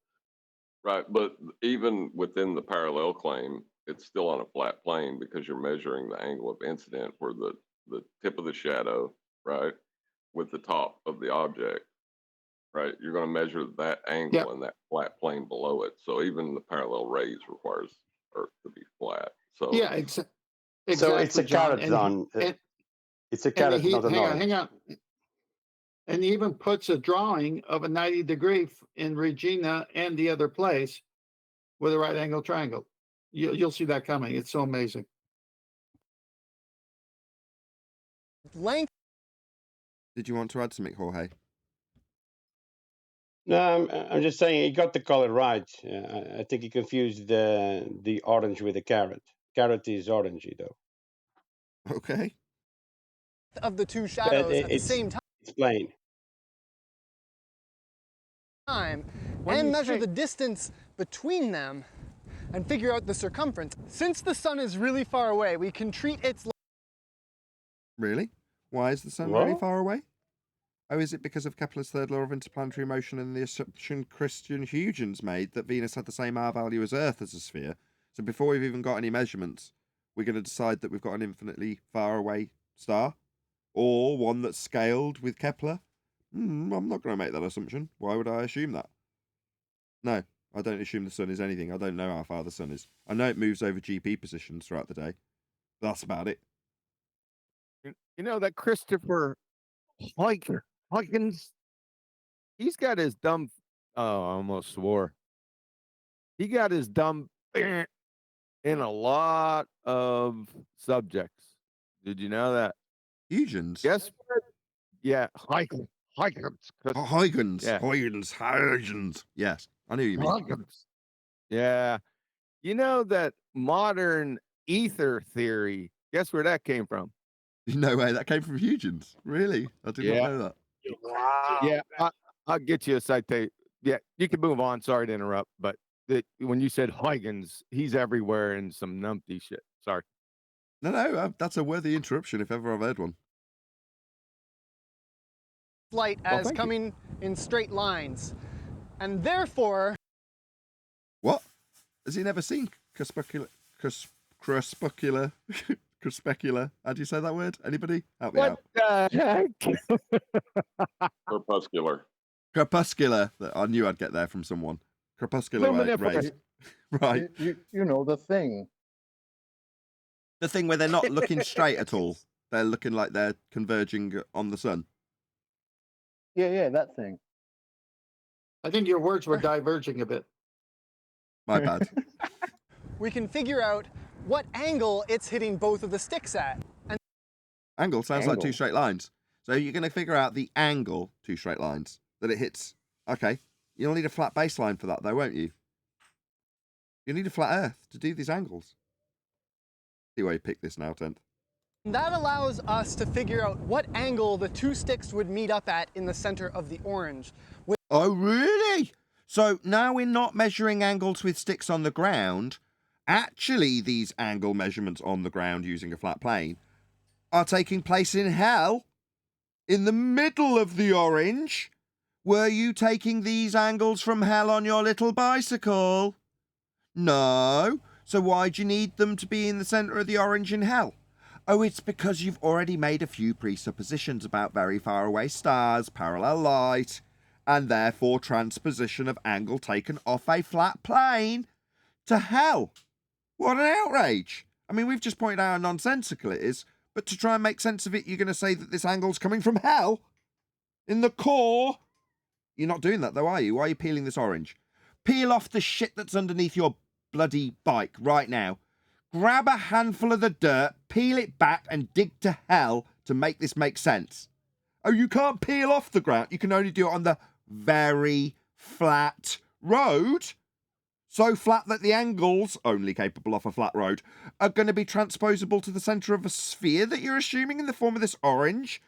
Right, but even within the parallel claim, it's still on a flat plane because you're measuring the angle of incident where the tip of the shadow, right, with the top of the object, right? You're going to measure that angle in that flat plane below it. So even the parallel rays requires Earth to be flat. So yeah, exactly. So it's a carrot, Don. It's a carrot, not an orange. Hang on. And he even puts a drawing of a 90-degree in Regina and the other place with a right angle triangle. You'll see that coming. It's so amazing. length. Did you want to add something, Jorge? No, I'm just saying he got the color right. I think he confused the orange with the carrot. Carrot is orangey though. Okay. Of the two But shadows at the it's same it's plain. time When and you measure say- the distance between them and figure out the circumference. Since the sun is really far away, we can treat its Really? Why is the sun really What? far away? Oh, is it because of Kepler's third law of interplanetary motion and the assumption Christian Huygens made that Venus had the same R value as Earth as a sphere? So before we've even got any measurements, we're going to decide that we've got an infinitely far away star? Or one that's scaled with Kepler? I'm not going to make that assumption. Why would I assume that? No, I don't assume the sun is anything. I don't know how far the sun is. I know it moves over GP positions throughout the day. That's about it. You know that Christopher Huygens, he's got his dumb. Oh, I almost swore. He got his dumb in a lot of subjects. Did you know that? Huygens? Guess what? Yeah, Huygens. Huygens. Yeah. Huygens. Yes, I knew you mean. Huygens. Yeah. You know that modern ether theory, guess where that came from? No way, that came from Huygens. Really? I did Yeah. not know that. Wow. Yeah, I'll get you a citation. Yeah, you can move on. Sorry to interrupt, but when you said Huygens, he's everywhere in some numpty shit. Sorry. No, that's a worthy interruption if ever I've heard one. light Well, as thank you. coming in straight lines. And therefore, What? Has he never seen crepuscular? Crepuscular? How do you say that word? Anybody? Help me out. What the heck? Crepuscular. Crepuscular. I knew I'd get there from someone. Crepuscular rays. Luminiferous. Right. You know the thing. The thing where they're not looking straight at all. They're looking like they're converging on the sun. Yeah, that thing. I think your words were diverging a bit. My bad. we can figure out what angle it's hitting both of the sticks at. And Angle sounds like two Angle. straight lines. So you're going to figure out the angle, two straight lines, that it hits. Okay. You'll need a flat baseline for that, though, won't you? You need a flat Earth to do these angles. See why you picked this now, Tent. that allows us to figure out what angle the two sticks would meet up at in the center of the orange. Oh, really? So now we're not measuring angles with sticks on the ground. Actually, these angle measurements on the ground using a flat plane are taking place in hell, in the middle of the orange. Were you taking these angles from hell on your little bicycle? No. So why'd you need them to be in the centre of the orange in hell? Oh, it's because you've already made a few presuppositions about very far away stars, parallel light, and therefore transposition of angle taken off a flat plane to hell. What an outrage. I mean, we've just pointed out how nonsensical it is, but to try and make sense of it, you're going to say that this angle's coming from hell? In the core? You're not doing that though, are you? Why are you peeling this orange? Peel off the shit that's underneath your bloody bike right now. Grab a handful of the dirt, peel it back and dig to hell to make this make sense. Oh, you can't peel off the ground. You can only do it on the very flat road. So flat that the angles, only capable of a flat road, are going to be transposable to the centre of a sphere that you're assuming in the form of this orange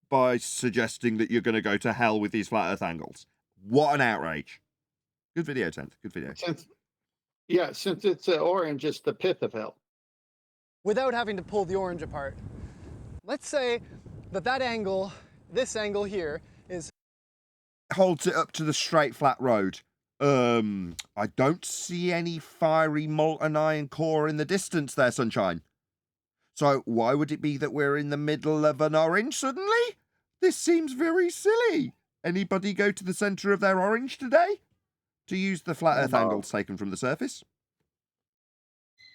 by suggesting that you're going to go to hell with these flat earth angles. What an outrage. Good video, Tenth. Good video. Since it's orange, it's the pith of hell. without having to pull the orange apart. Let's say that angle, this angle here, is Holds it up to the straight flat road. I don't see any fiery molten iron core in the distance there, Sunshine. So why would it be that we're in the middle of an orange suddenly? This seems very silly. Anybody go to the centre of their orange today? To use the flat earth angles taken from the surface?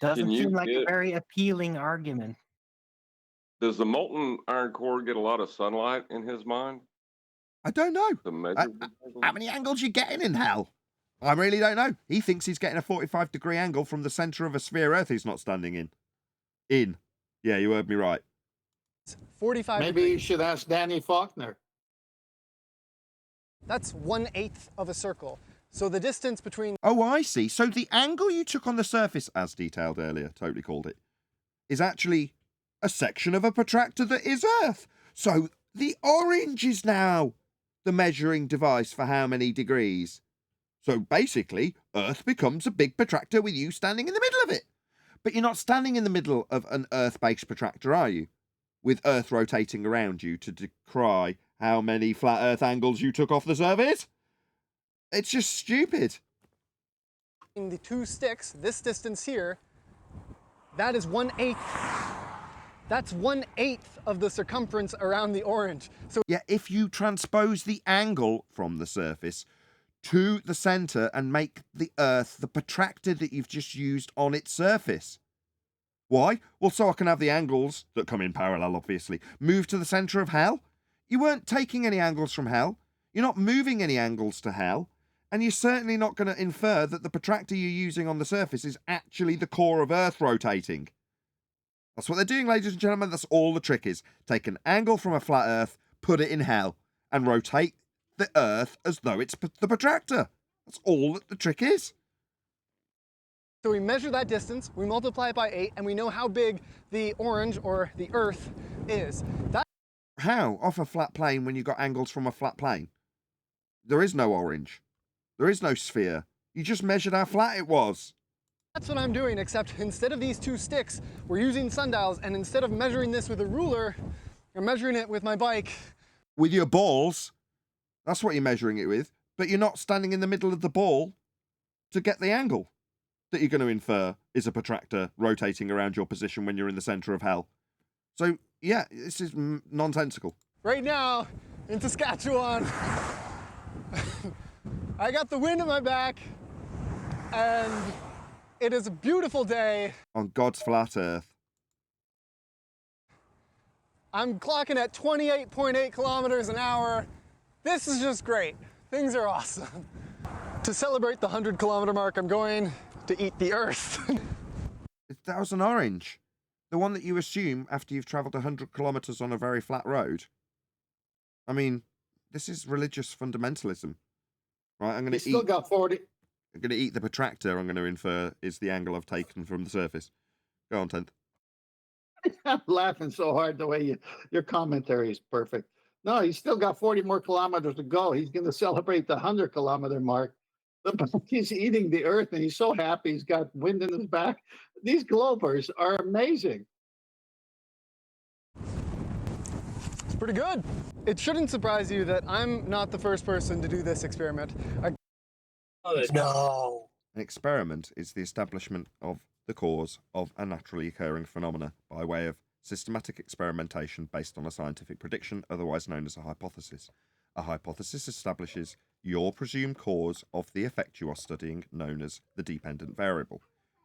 Doesn't Can you seem like a get- very appealing argument. Does the molten iron core get a lot of sunlight in his mind I don't know. to measure? these angles? How many angles you getting in hell? I really don't know. He thinks he's getting a 45-degree angle from the centre of a sphere Earth he's not standing in. Yeah, you heard me right. 45 Maybe you degrees. should ask Danny Faulkner. That's 1/8 of a circle. So the distance between... Oh, I see. So the angle you took on the surface, as detailed earlier, totally called it, is actually a section of a protractor that is Earth. So the orange is now the measuring device for how many degrees. So basically, Earth becomes a big protractor with you standing in the middle of it. But you're not standing in the middle of an Earth-based protractor, are you? With Earth rotating around you to decry how many flat Earth angles you took off the surface? It's just stupid. the two sticks, this distance here, that is 1/8. That's 1/8 of the circumference around the orange. So yeah, if you transpose the angle from the surface to the center and make the Earth the protractor that you've just used on its surface. Why? Well, so I can have the angles that come in parallel, obviously, move to the center of hell. You weren't taking any angles from hell. You're not moving any angles to hell. And you're certainly not going to infer that the protractor you're using on the surface is actually the core of Earth rotating. That's what they're doing, ladies and gentlemen. That's all the trick is. Take an angle from a flat Earth, put it in hell, and rotate the Earth as though it's the protractor. That's all that the trick is. So we measure that distance, we multiply it by 8, and we know how big the orange, or the Earth, is. How? Off a flat plane when you got angles from a flat plane? There is no orange. There is no sphere. You just measured how flat it was. That's what I'm doing, except instead of these two sticks, we're using sundials, and instead of measuring this with a ruler, I'm measuring it with my bike. With your balls. That's what you're measuring it with. But you're not standing in the middle of the ball to get the angle that you're going to infer is a protractor rotating around your position when you're in the center of hell. So, yeah, this is nonsensical. Right now, in Saskatchewan, I got the wind at my back, and it is a beautiful day. On God's flat Earth. I'm clocking at 28.8 kilometers an hour. This is just great. Things are awesome. To celebrate the 100-kilometer mark, I'm going to eat the Earth. That was an orange. The one that you assume after you've travelled 100 kilometres on a very flat road. I mean, this is religious fundamentalism. Right, I'm going to eat... still got 40. I'm going to eat the protractor, I'm going to infer, is the angle I've taken from the surface. Go on, 10th. I'm laughing so hard the way your commentary is perfect. No, he's still got 40 more kilometers to go. He's going to celebrate the 100-kilometer mark. He's eating the Earth, and he's so happy he's got wind in his back. These globers are amazing. It's pretty good. It shouldn't surprise you that I'm not the first person to do this experiment. No. An experiment is the establishment of the cause of a naturally occurring phenomena by way of systematic experimentation based on a scientific prediction, otherwise known as a hypothesis. A hypothesis establishes your presumed cause of the effect you are studying, known as the dependent variable.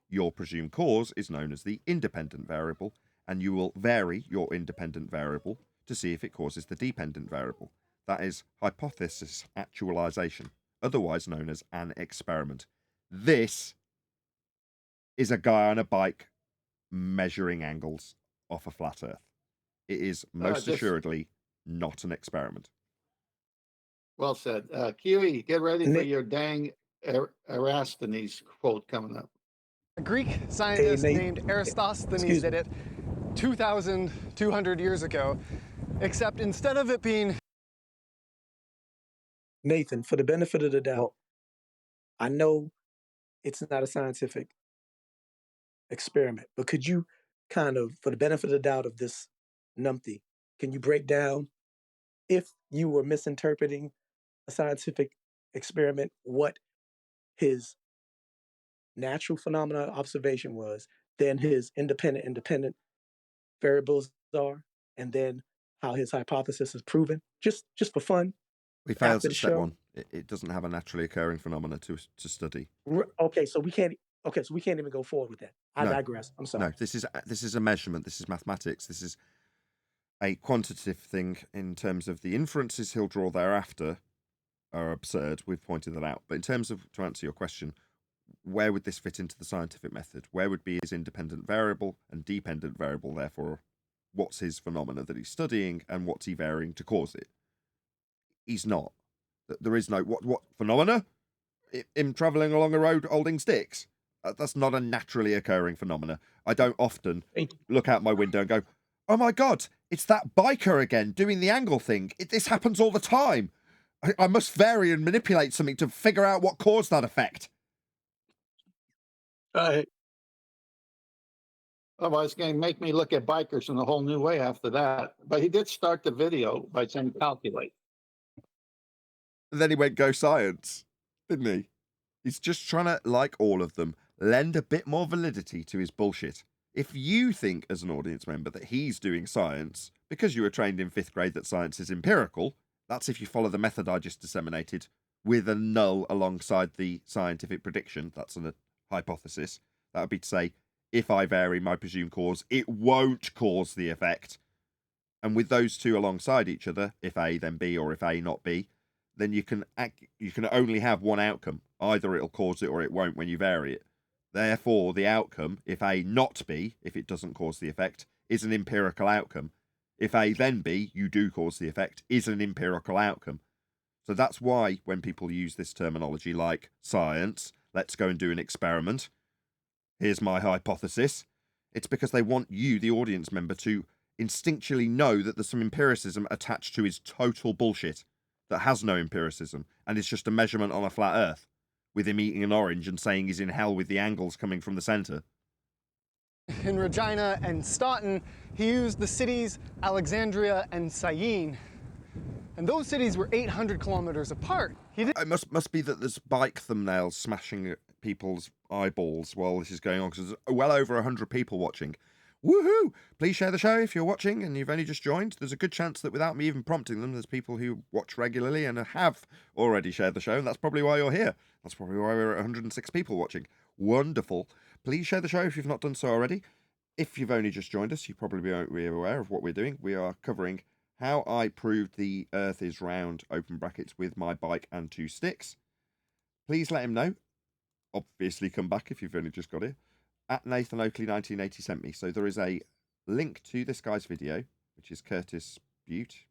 Your presumed cause is known as the independent variable, and you will vary your independent variable to see if it causes the dependent variable. That is hypothesis actualization, otherwise known as an experiment. This is a guy on a bike measuring angles off a flat Earth. It is most assuredly not an experiment. Well said. Kiwi, get ready for your dang Erasthenes quote coming up. A Greek scientist Nate. named Eratosthenes Excuse did it 2,200 years ago, except instead of it being... Nathan, for the benefit of the doubt, I know it's not a scientific experiment, but could you kind of, for the benefit of the doubt of this numpty, can you break down, if you were misinterpreting a scientific experiment, what his natural phenomena observation was, then his independent variables are, and then how his hypothesis is proven, just for fun? We failed After at the step show? one. It doesn't have a naturally occurring phenomena to study. Okay, so we can't even go forward with that. I No. digress. I'm sorry. No, this is a measurement. This is mathematics. This is a quantitative thing in terms of the inferences he'll draw thereafter are absurd. We've pointed that out. But in terms of, to answer your question, where would this fit into the scientific method? Where would be his independent variable and dependent variable, therefore, what's his phenomena that he's studying and what's he varying to cause it. He's not. There is no what phenomena? Him travelling along a road holding sticks. That's not a naturally occurring phenomena. I don't often look out my window and go, "Oh my God, it's that biker again doing the angle thing. This happens all the time. I must vary and manipulate something to figure out what caused that effect." Otherwise, it's going to make me look at bikers in a whole new way after that. But he did start the video by saying calculate. And then he went go science, didn't he? He's just trying to, like all of them, lend a bit more validity to his bullshit. If you think as an audience member that he's doing science because you were trained in 5th grade that science is empirical, that's if you follow the method I just disseminated with a null alongside the scientific prediction. That's a hypothesis. That would be to say, if I vary my presumed cause, it won't cause the effect. And with those two alongside each other, if A then B or if A not B, then you can only have one outcome. Either it'll cause it or it won't when you vary it. Therefore, the outcome, if A not B, if it doesn't cause the effect, is an empirical outcome. If A then B, you do cause the effect, is an empirical outcome. So that's why when people use this terminology like science, let's go and do an experiment, here's my hypothesis, it's because they want you, the audience member, to instinctually know that there's some empiricism attached to his total bullshit that has no empiricism and it's just a measurement on a flat earth with him eating an orange and saying he's in hell with the angles coming from the centre. In Regina and Staunton, he used the cities Alexandria and Syene. And those cities were 800 kilometers apart. It must be that there's bike thumbnails smashing at people's eyeballs while this is going on, because there's well over 100 people watching. Woohoo! Please share the show if you're watching and you've only just joined. There's a good chance that without me even prompting them, there's people who watch regularly and have already shared the show, and that's probably why you're here. That's probably why we're at 106 people watching. Wonderful. Please share the show if you've not done so already. If you've only just joined us, you probably won't be aware of what we're doing. We are covering how I proved the Earth is round, open brackets, with my bike and 2 sticks. Please let him know. Obviously, come back if you've only just got here. At Nathan Oakley 1980 sent me. So there is a link to this guy's video, which is Kurtis Baute.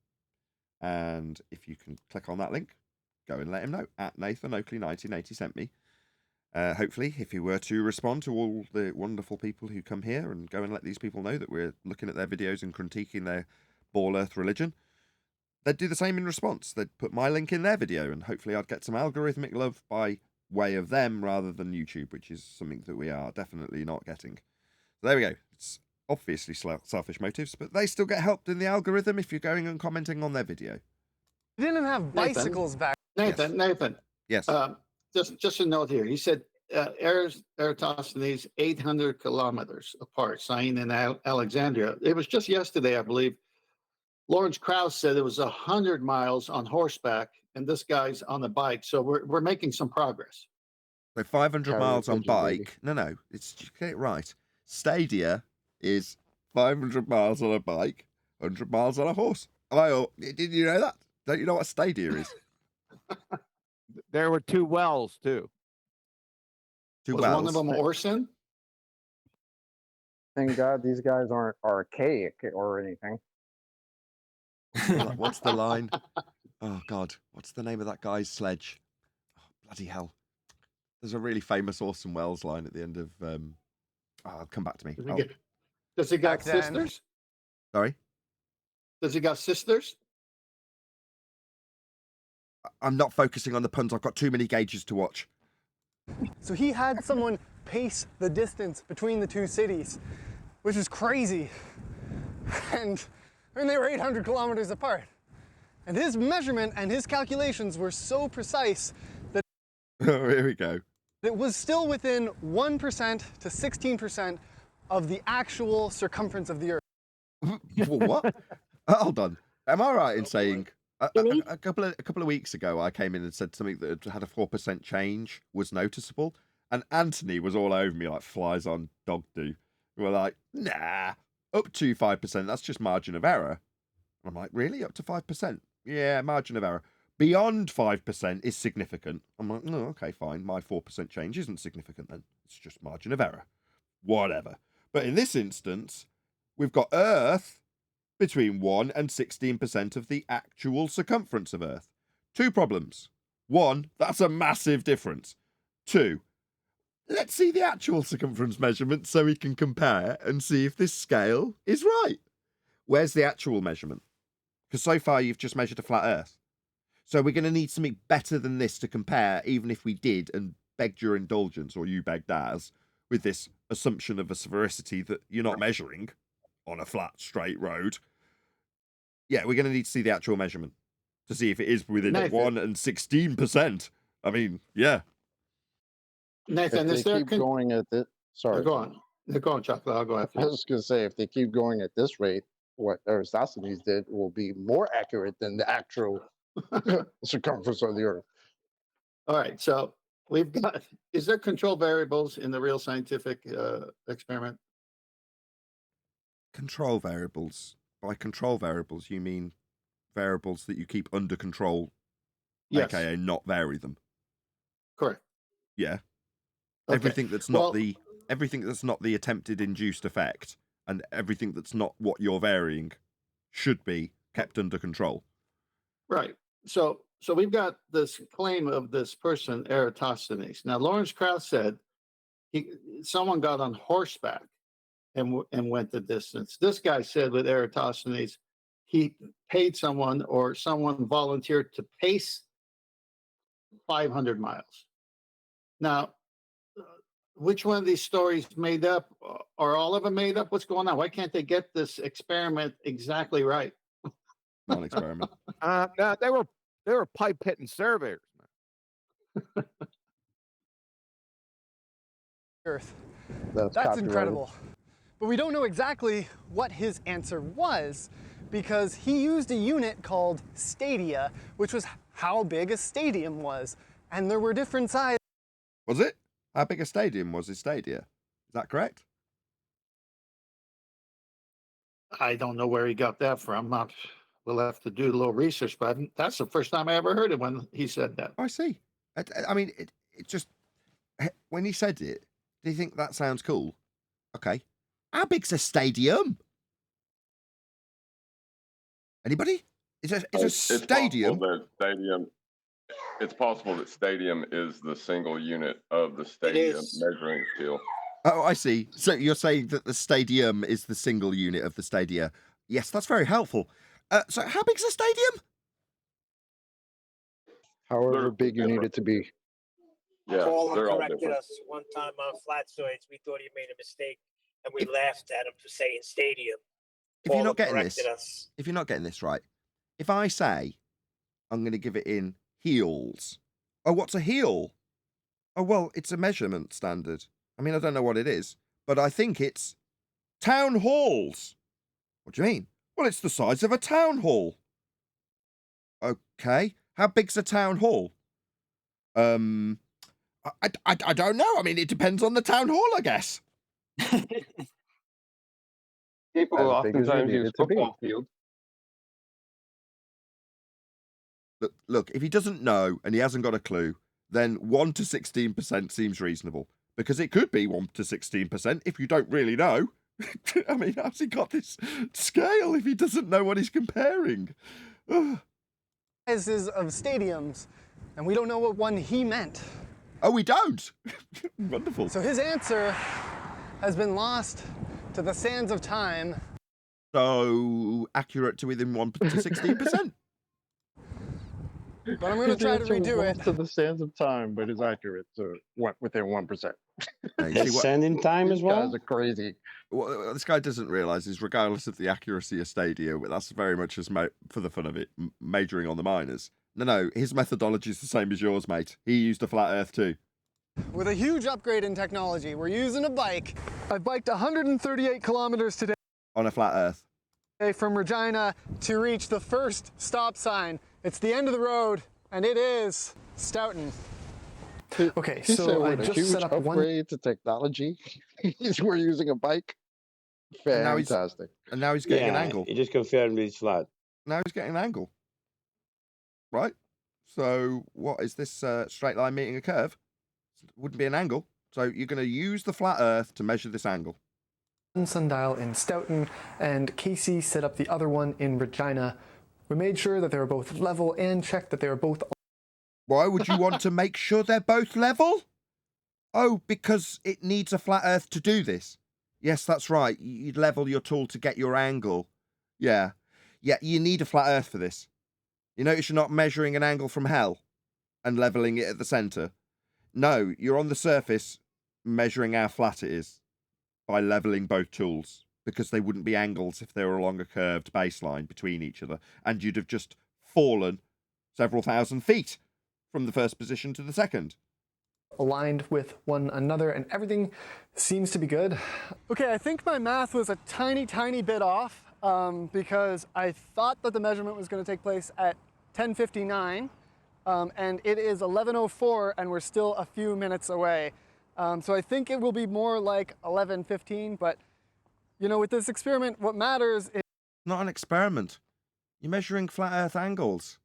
And if you can click on that link, go and let him know. At Nathan Oakley 1980 sent me. Hopefully, if you were to respond to all the wonderful people who come here and go and let these people know that we're looking at their videos and critiquing their ball earth religion, they'd do the same in response. They'd put my link in their video, and hopefully I'd get some algorithmic love by way of them rather than YouTube, which is something that we are definitely not getting. So there we go. It's obviously selfish motives, but they still get helped in the algorithm if you're going and commenting on their video. They didn't have bicycles back. Nathan. Yes. Just a note here. He said Eratosthenes 800 kilometers apart, Syene and Alexandria. It was just yesterday, I believe. Lawrence Krauss said it was 100 miles on horseback, and this guy's on the bike. So we're making some progress. So 500 Carry miles on pigeon, baby. bike. No, it's just get it right. Stadia is 500 miles on a bike, 100 miles on a horse. Did you know that? Don't you know what Stadia is? There were 2 wells too. Two Was wells. one of them Orson? Thank God these guys aren't archaic or anything. What's the line? Oh God, what's the name of that guy's sledge? Oh, bloody hell! There's a really famous Orson Welles line at the end of. Come back to me. Does he got Back then. sisters? Sorry, Does he got sisters? I'm not focusing on the puns. I've got too many gauges to watch. So he had someone pace the distance between the 2 cities, which is crazy. And they were 800 kilometers apart. And his measurement and his calculations were so precise that Here we go. it was still within 1% to 16% of the actual circumference of the Earth. What? Hold on. Am I right in saying a couple of weeks ago I came in and said something that had a 4% change was noticeable, and Anthony was all over me like flies on dog do. We were like, nah, up to 5%. That's just margin of error. And I'm like, really? Up to 5%? Yeah, margin of error. Beyond 5% is significant. I'm like, no, okay, fine. My 4% change isn't significant then. It's just margin of error. Whatever. But in this instance, we've got Earth between 1 and 16% of the actual circumference of Earth. 2 problems. 1, that's a massive difference. 2, let's see the actual circumference measurement so we can compare and see if this scale is right. Where's the actual measurement? Because so far you've just measured a flat Earth. So we're going to need something better than this to compare, even if we did and begged your indulgence, or you begged ours, with this assumption of a sphericity that you're not measuring on a flat, straight road. Yeah, we're going to need to see the actual measurement to see if it is within Nathan. 1 and 16%. I mean, yeah. Nathan, If is they there? keep going at this, sorry, Go on. Go on, Chocolate. I'll go after I you. was just gonna say, if they keep going at this rate, what Aristophanes did will be more accurate than the actual circumference of the Earth. All right. So we've got. Is there control variables in the real scientific experiment? Control variables. By control variables, you mean variables that you keep under control, Yes. aka not vary them. Correct. Yeah. Okay. Everything that's not the attempted induced effect, and everything that's not what you're varying should be kept under control. Right. So we've got this claim of this person, Eratosthenes. Now, Lawrence Krauss said someone got on horseback and went the distance. This guy said with Eratosthenes, he paid someone or someone volunteered to pace 500 miles. Now, which one of these stories made up? Are all of them made up? What's going on? Why can't they get this experiment exactly right? Not an experiment. No, they were pipe hitting surveyors. Earth. That's That's copyrighted. incredible. But we don't know exactly what his answer was because he used a unit called stadia, which was how big a stadium was. And there were different sizes. Was it? How big a stadium was his stadia? Is that correct? I don't know where he got that from. We'll have to do a little research, but that's the first time I ever heard it when he said that. I see. I mean, it just, when he said it, do you think that sounds cool? Okay. How big's a stadium? Anybody? It's a stadium. It's possible that stadium is the single unit of the stadium is. measuring scale. Oh, I see. So you're saying that the stadium is the single unit of the stadia. Yes, that's very helpful. So how big's a stadium? However They're big you need it to be. Yeah, Paul they're all corrected different. us one time on flatzoids. We thought he made a mistake, and we laughed at him for saying stadium. If you're Paul not getting corrected this, us. if you're not getting this right, if I say I'm going to give it in heels. Oh, what's a heel? Oh, well, it's a measurement standard. I mean, I don't know what it is, but I think it's town halls. What do you mean? Well, it's the size of a town hall. Okay. How big's a town hall? I don't know. I mean, it depends on the town hall, I guess. People As big as you oftentimes need use it to be. football field. Look, if he doesn't know and he hasn't got a clue, then 1 to 16% seems reasonable. Because it could be 1 to 16% if you don't really know. I mean, how's he got this scale if he doesn't know what he's comparing? Ugh. Sizes of stadiums, and we don't know what one he meant. Oh, we don't? Wonderful. So his answer has been lost to the sands of time. So accurate to within 1 to 16%. But I'm going to try to redo it. To the sands of time, but it's accurate to within 1%. Ascending time as well? Guys are crazy. What this guy doesn't realise is, regardless of the accuracy of stadia, that's very much as for the fun of it, majoring on the minors. No, his methodology is the same as yours, mate. He used a flat Earth too. With a huge upgrade in technology, we're using a bike. I've biked 138 kilometers today On a flat Earth. from Regina to reach the first stop sign. It's the end of the road, and it is Stoughton. Okay, He said so I with a just huge set up one. upgrade to technology, we're using a bike. now he's- Fantastic. And now he's getting an Yeah, angle. he just confirmed it's flat. Now he's getting an angle. Right? So what is this straight line meeting a curve? Wouldn't be an angle. So you're going to use the flat Earth to measure this angle. one sundial in Stoughton, and Casey set up the other one in Regina. We made sure that they were both level and checked that they were both... Why would you want to make sure they're both level? Oh, because it needs a flat earth to do this. Yes, that's right. You'd level your tool to get your angle. Yeah. Yeah, you need a flat earth for this. You notice you're not measuring an angle from hell and leveling it at the centre. No, you're on the surface measuring how flat it is by leveling both tools, because they wouldn't be angles if they were along a curved baseline between each other, and you'd have just fallen several thousand feet from the first position to the second. Aligned with one another, and everything seems to be good. Okay, I think my math was a tiny bit off because I thought that the measurement was going to take place at 10:59, and it is 11:04, and we're still a few minutes away. So I think it will be more like 11:15, but you know, with this experiment, what matters Not an experiment. You're measuring flat earth angles.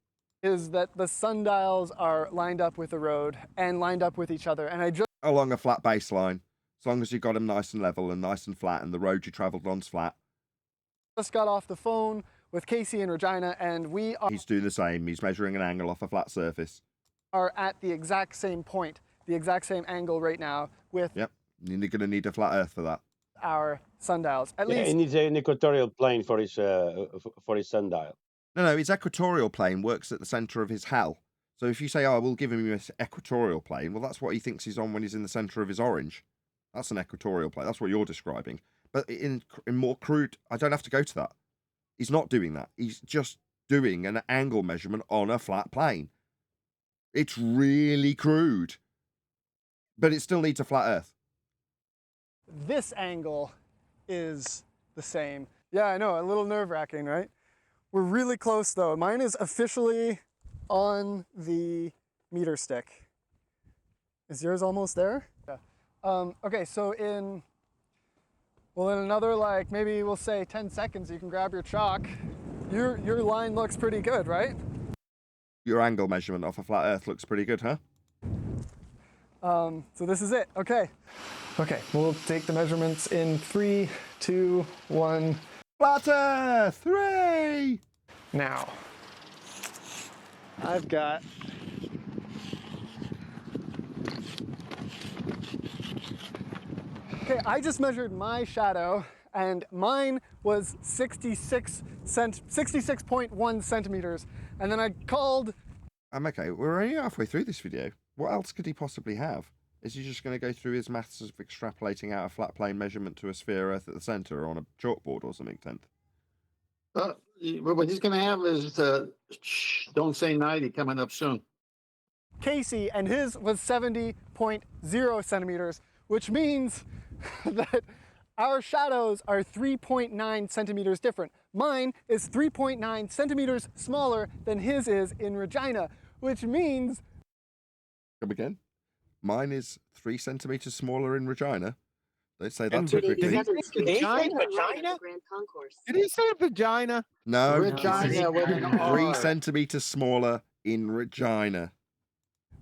is that the sundials are lined up with the road and lined up with each other, and I Along a flat baseline, as long as you got them nice and level and nice and flat, and the road you travelled on's flat. just got off the phone with Casey in Regina, and we He's doing the same. He's measuring an angle off a flat surface. are at the exact same point, the exact same angle right now with Yep. You're going to need a flat earth for that. our sundials. At Yeah, least he needs an equatorial plane for his sundial. No, his equatorial plane works at the centre of his hell. So if you say, oh, we'll give him his equatorial plane, well, that's what he thinks he's on when he's in the centre of his orange. That's an equatorial plane. That's what you're describing. But in more crude, I don't have to go to that. He's not doing that. He's just doing an angle measurement on a flat plane. It's really crude. But it still needs a flat earth. this angle is the same. Yeah, I know, a little nerve-wracking, right? We're really close though. Mine is officially on the meter stick. Is yours almost there? Yeah. Okay, so in another, like, maybe we'll say 10 seconds, you can grab your chalk. Your line looks pretty good, right? Your angle measurement off a flat earth looks pretty good, huh? So this is it, okay. Okay, we'll take the measurements in 3, 2, 1. Flat earth! Hooray! Now, I've got okay, I just measured my shadow, and mine was 66.1 centimeters, and then I called. I'm okay. We're only halfway through this video. What else could he possibly have? Is he just going to go through his maths of extrapolating out a flat plane measurement to a sphere Earth at the centre on a chalkboard or something, 10th? What he's going to have is don't say 90 coming up soon. Casey, and his was 70.0 centimeters, which means that our shadows are 3.9 centimeters different. Mine is 3.9 centimeters smaller than his is in Regina, which means... Come again? Mine is 3 centimetres smaller in Regina. Don't say that too quickly. Did he say vagina? Did he say vagina? No, Regina with an 3 R. centimetres smaller in Regina.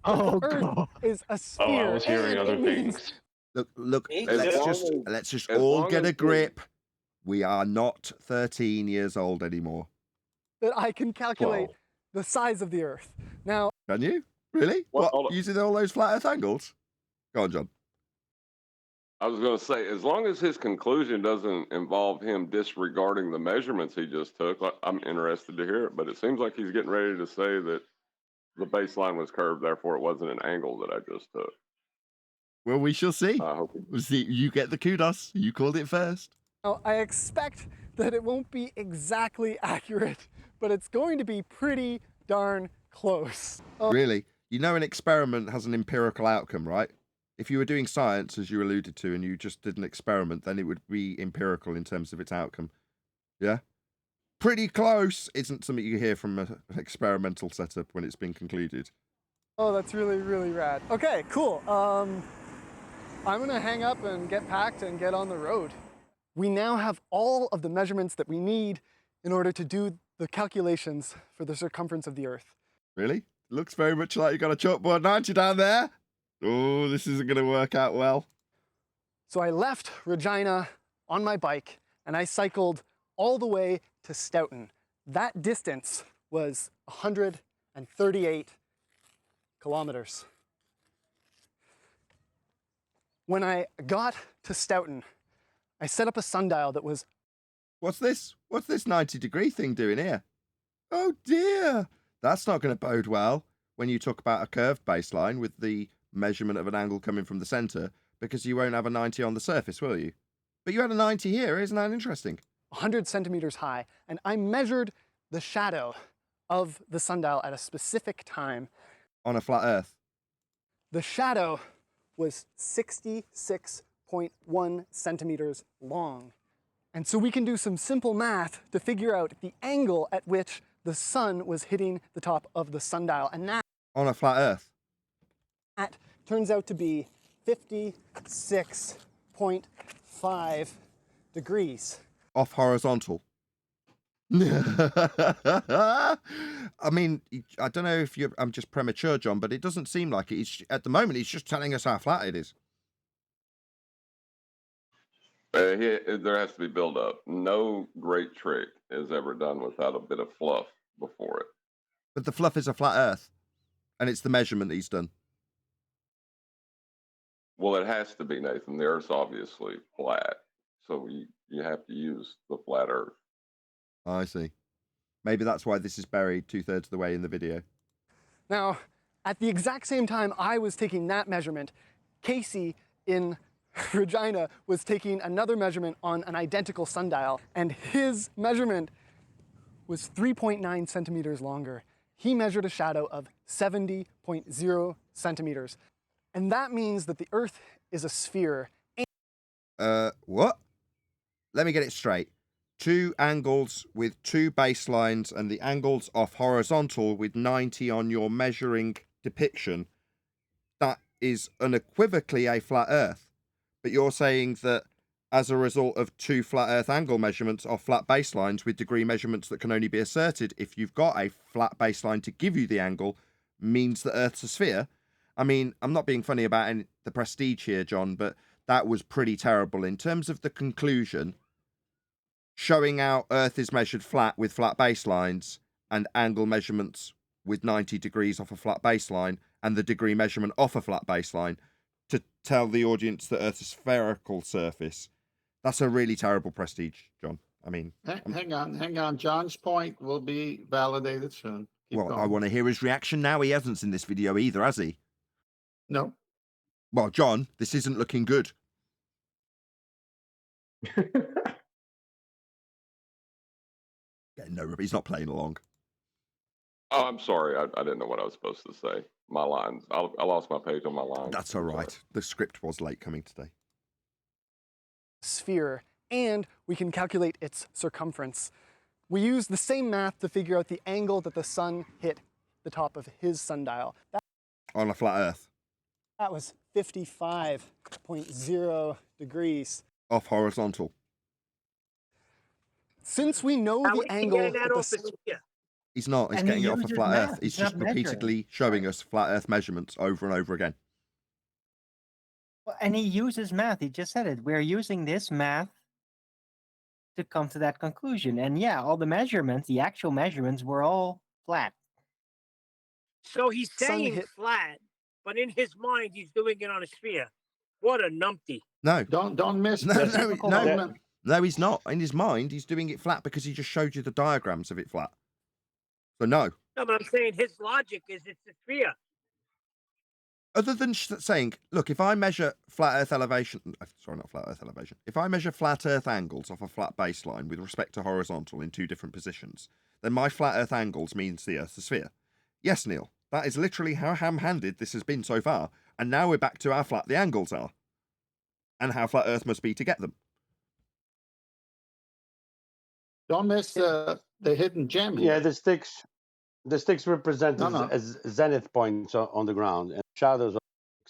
Oh, Earth God. is a sphere. I was hearing and other it means things. Look, As let's just as all long get as a grip. We are not 13 years old anymore. that I can calculate Wow. the size of the Earth. Now, Can you? Really? Well, What? Using all those flat Earth angles? Go on, John. I was going to say, as long as his conclusion doesn't involve him disregarding the measurements he just took, I'm interested to hear it. But it seems like he's getting ready to say that the baseline was curved, therefore it wasn't an angle that I just took. Well, we shall see. I hope. We'll see. You get the kudos. You called it first. now, I expect that it won't be exactly accurate, but it's going to be pretty darn close. Really? You know an experiment has an empirical outcome, right? If you were doing science, as you alluded to, and you just did an experiment, then it would be empirical in terms of its outcome. Yeah? Pretty close isn't something you hear from an experimental setup when it's been concluded. Oh, that's really, really rad. Okay, cool. I'm gonna hang up and get packed and get on the road. We now have all of the measurements that we need in order to do the calculations for the circumference of the Earth. Really? Looks very much like you got a chalkboard, aren't you, down there? Oh, this isn't going to work out well. So I left Regina on my bike and I cycled all the way to Stoughton. That distance was 138 kilometers. When I got to Stoughton, I set up a sundial that was... What's this? What's this 90-degree thing doing here? Oh dear! That's not going to bode well when you talk about a curved baseline with the measurement of an angle coming from the centre, because you won't have a 90 on the surface, will you? But you had a 90 here, isn't that interesting? 100 centimeters high, and I measured the shadow of the sundial at a specific time. On a flat Earth? The shadow was 66.1 centimeters long. And so we can do some simple math to figure out the angle at which the sun was hitting the top of the sundial. And that, on a flat Earth? That turns out to be 56.5 degrees. Off horizontal? I mean, I don't know if I'm just premature, John, but it doesn't seem like it. At the moment, he's just telling us how flat it is. There has to be build-up. No great trick is ever done without a bit of fluff before it. But the fluff is a flat Earth, and it's the measurement he's done. Well, it has to be, Nathan. The Earth's obviously flat, so you have to use the flat Earth. I see. Maybe that's why this is buried 2/3 of the way in the video. Now, at the exact same time I was taking that measurement, Casey in Regina was taking another measurement on an identical sundial, and his measurement was 3.9 centimeters longer. He measured a shadow of 70.0 centimeters. And that means that the Earth is a sphere. What? Let me get it straight. 2 angles with 2 baselines, and the angles off horizontal with 90 on your measuring depiction. That is unequivocally a flat Earth. But you're saying that as a result of 2 flat Earth angle measurements off flat baselines with degree measurements that can only be asserted if you've got a flat baseline to give you the angle, means that Earth's a sphere? I mean, I'm not being funny about the prestige here, John, but that was pretty terrible. In terms of the conclusion, showing how Earth is measured flat with flat baselines and angle measurements with 90 degrees off a flat baseline and the degree measurement off a flat baseline, to tell the audience that Earth's a spherical surface. That's a really terrible prestige, John. I mean... Hang on. John's point will be validated soon. Keep well, going. I want to hear his reaction now. He hasn't seen this video either, has he? No. Well, John, this isn't looking good. No, he's not playing along. Oh, I'm sorry. I didn't know what I was supposed to say. My lines. I lost my page on my lines. That's all right. The script was late coming today. Sphere, and we can calculate its circumference. We use the same math to figure out the angle that the sun hit the top of his sundial. On a flat Earth. That was 55.0 degrees. Off horizontal. Since we know How the is he angle getting that that off the sphere? He's not. He's And getting he it off a uses flat math. Earth. He's He's not just repeatedly showing us flat Earth measurements over and over again. Well, and he uses math. He just said it. We're using this math to come to that conclusion. And yeah, all the measurements, the actual measurements, were all flat. So he's Sun saying hit- flat, but in his mind he's doing it on a sphere. What a numpty. No. Don't miss No, this. No, he's not. In his mind, he's doing it flat because he just showed you the diagrams of it flat. So no. No, but I'm saying his logic is it's a sphere. Other than saying, look, if I measure flat Earth elevation, sorry, not flat Earth elevation. If I measure flat Earth angles off a flat baseline with respect to horizontal in 2 different positions, then my flat Earth angles means the Earth's a sphere. Yes, Neil, that is literally how ham-handed this has been so far. And now we're back to how flat the angles are. And how flat Earth must be to get them. Don't miss the hidden gem here. Yeah, the sticks represent as zenith points on the ground, and shadows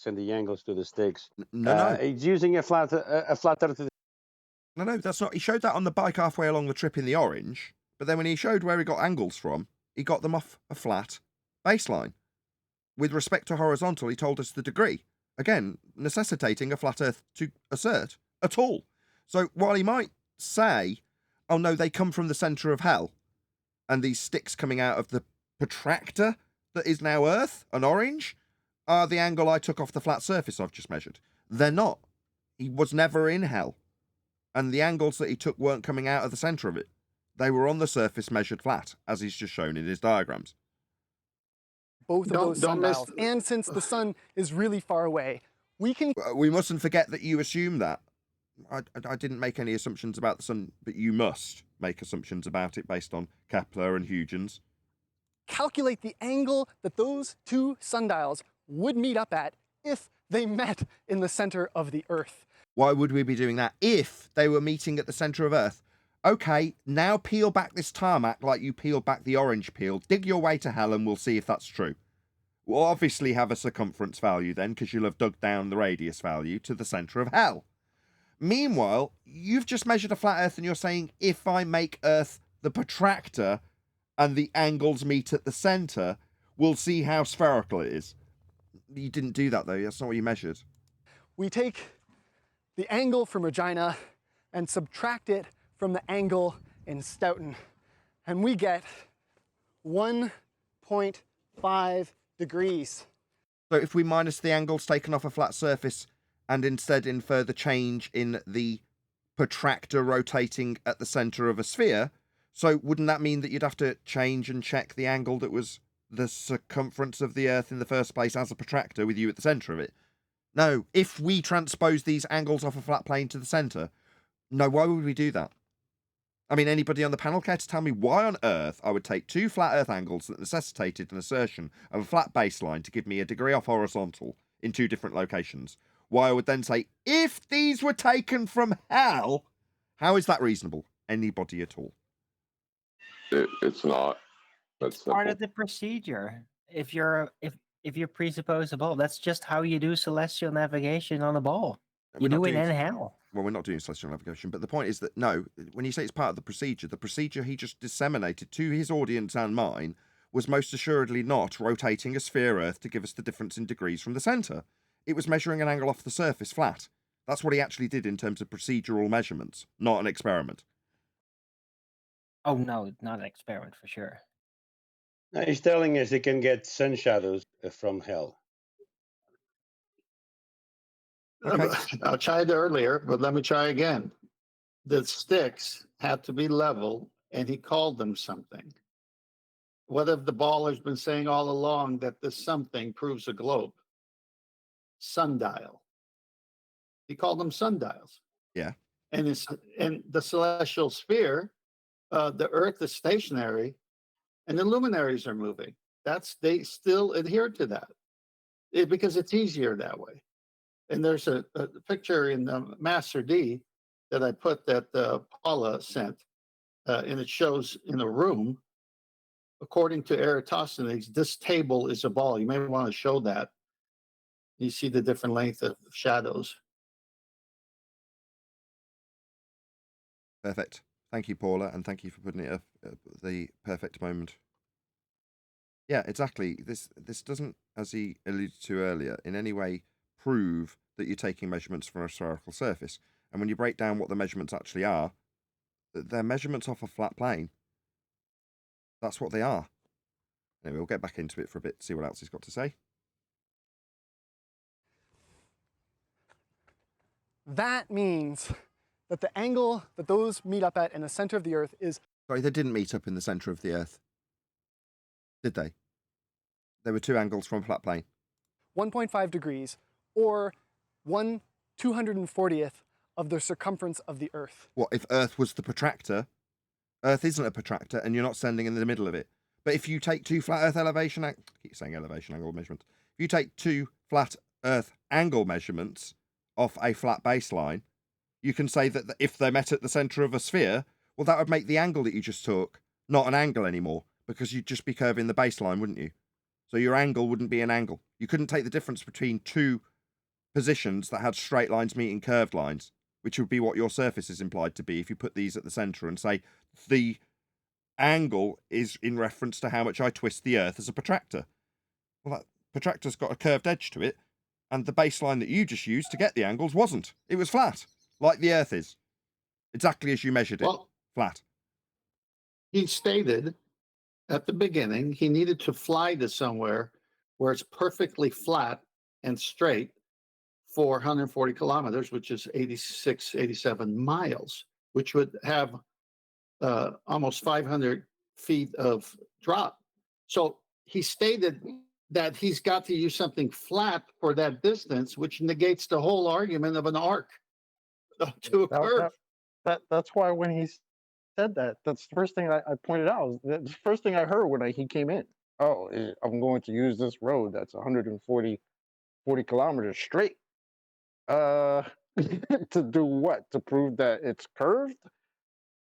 and the angles to the sticks. No. He's using a flat Earth. No, that's not. He showed that on the bike halfway along the trip in the orange, but then when he showed where he got angles from, he got them off a flat baseline. With respect to horizontal, he told us the degree. Again, necessitating a flat Earth to assert at all. So while he might say, oh no, they come from the centre of hell, and these sticks coming out of the protractor that is now Earth, an orange, are the angle I took off the flat surface I've just measured. They're not. He was never in hell. And the angles that he took weren't coming out of the centre of it. They were on the surface measured flat, as he's just shown in his diagrams. Both of those Don't miss- sundials. And since the sun is really far away, we can We mustn't forget that you assume that. I didn't make any assumptions about the sun, but you must make assumptions about it based on Kepler and Huygens. calculate the angle that those two sundials would meet up at if they met in the center of the Earth. Why would we be doing that if they were meeting at the centre of Earth? Okay, now peel back this tarmac like you peeled back the orange peel. Dig your way to hell and we'll see if that's true. We'll obviously have a circumference value then, because you'll have dug down the radius value to the centre of hell. Meanwhile, you've just measured a flat Earth and you're saying if I make Earth the protractor and the angles meet at the centre, we'll see how spherical it is. You didn't do that though, that's not what you measured. We take the angle from Regina and subtract it from the angle in Stoughton, and we get 1.5 degrees. So if we minus the angles taken off a flat surface and instead infer the change in the protractor rotating at the centre of a sphere, so wouldn't that mean that you'd have to change and check the angle that was the circumference of the Earth in the first place as a protractor with you at the centre of it? No, if we transpose these angles off a flat plane to the centre, no, why would we do that? I mean, anybody on the panel care to tell me why on earth I would take two flat Earth angles that necessitated an assertion of a flat baseline to give me a degree off horizontal in two different locations? Why I would then say, if these were taken from hell, how is that reasonable? Anybody at all? It's not. That's It's part simple. of the procedure. If you presuppose a ball, that's just how you do celestial navigation on a ball. You We're not do it doing- in hell. Well, we're not doing celestial navigation, but the point is that no, when you say it's part of the procedure he just disseminated to his audience and mine was most assuredly not rotating a sphere Earth to give us the difference in degrees from the centre. It was measuring an angle off the surface flat. That's what he actually did in terms of procedural measurements, not an experiment. Oh no, not an experiment for sure. No, he's telling us he can get sun shadows from hell. Okay. I tried earlier, but let me try again. The sticks have to be level, and he called them something. What if the baller's been saying all along that this something proves a globe? Sundial. He called them sundials. Yeah. And it's in the celestial sphere, the Earth is stationary, and the luminaries are moving. They still adhere to that because it's easier that way. And there's a picture in Master D that I put that Paula sent, and it shows in a room, according to Eratosthenes, this table is a ball. You may want to show that. You see the different length of shadows. Perfect. Thank you, Paula, and thank you for putting it up at the perfect moment. Yeah, exactly. This doesn't, as he alluded to earlier, in any way prove that you're taking measurements from a spherical surface. And when you break down what the measurements actually are, they're measurements off a flat plane. That's what they are. Anyway, we'll get back into it for a bit, see what else he's got to say. That means that the angle that those meet up at in the center of the Earth is... Sorry, they didn't meet up in the centre of the Earth. Did they? There were two angles from a flat plane. 1.5 degrees, or 1/240th of the circumference of the Earth. What, if Earth was the protractor? Earth isn't a protractor, and you're not standing in the middle of it. But if you take two flat Earth elevation... I keep saying elevation angle measurements. If you take two flat Earth angle measurements off a flat baseline, you can say that if they met at the centre of a sphere, well, that would make the angle that you just took not an angle anymore, because you'd just be curving the baseline, wouldn't you? So your angle wouldn't be an angle. You couldn't take the difference between two positions that had straight lines meeting curved lines, which would be what your surface is implied to be if you put these at the centre and say the angle is in reference to how much I twist the Earth as a protractor. Well, that protractor's got a curved edge to it, and the baseline that you just used to get the angles wasn't. It was flat, like the Earth is. exactly as you measured it, Well, flat. he stated at the beginning he needed to fly to somewhere where it's perfectly flat and straight for 140 kilometers, which is 86, 87 miles, which would have almost 500 feet of drop. So he stated that he's got to use something flat for that distance, which negates the whole argument of an arc to a curve. That's why when he said that, that's the first thing I pointed out. That's the first thing I heard when he came in. Oh, I'm going to use this road that's 140 kilometers straight. To do what? To prove that it's curved?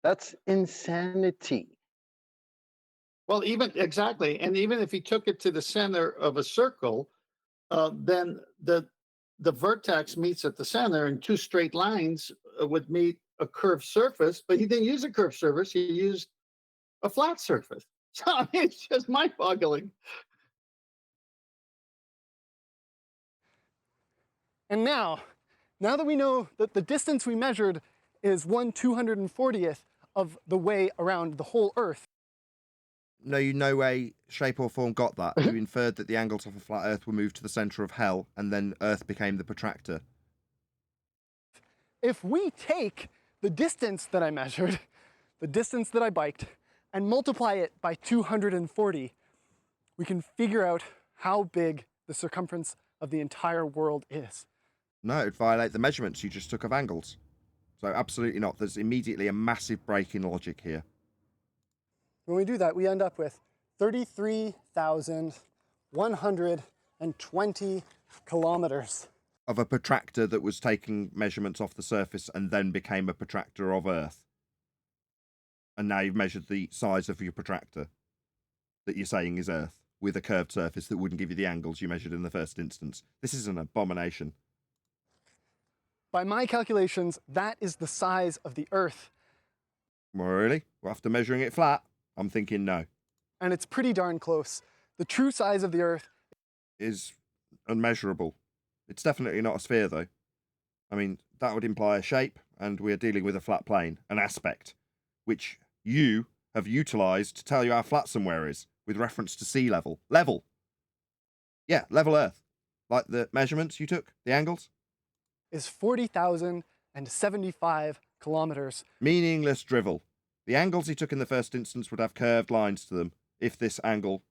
That's insanity. Well, even exactly, and even if he took it to the center of a circle, then the vertex meets at the center, and two straight lines would meet a curved surface. But he didn't use a curved surface; he used a flat surface. So I mean, it's just mind-boggling. And now that we know that the distance we measured is 1/240th of the way around the whole Earth. No, you no way, shape or form got that. You inferred that the angles of a flat Earth were moved to the centre of hell, and then Earth became the protractor. If we take the distance that I measured, the distance that I biked, and multiply it by 240, we can figure out how big the circumference of the entire world is. No, it'd violate the measurements you just took of angles. So absolutely not. There's immediately a massive break in logic here. When we do that, we end up with 33,120 kilometers. Of a protractor that was taking measurements off the surface and then became a protractor of Earth. And now you've measured the size of your protractor that you're saying is Earth with a curved surface that wouldn't give you the angles you measured in the first instance. This is an abomination. By my calculations, that is the size of the Earth. Well, really? Well, after measuring it flat, I'm thinking no. And it's pretty darn close. The true size of the Earth is unmeasurable. It's definitely not a sphere, though. I mean, that would imply a shape, and we're dealing with a flat plane, an aspect, which you have utilised to tell you how flat somewhere is, with reference to sea level. Level! Yeah, level Earth. Like the measurements you took, the angles. is 40,075 kilometers. Meaningless drivel. The angles he took in the first instance would have curved lines to them. If this angle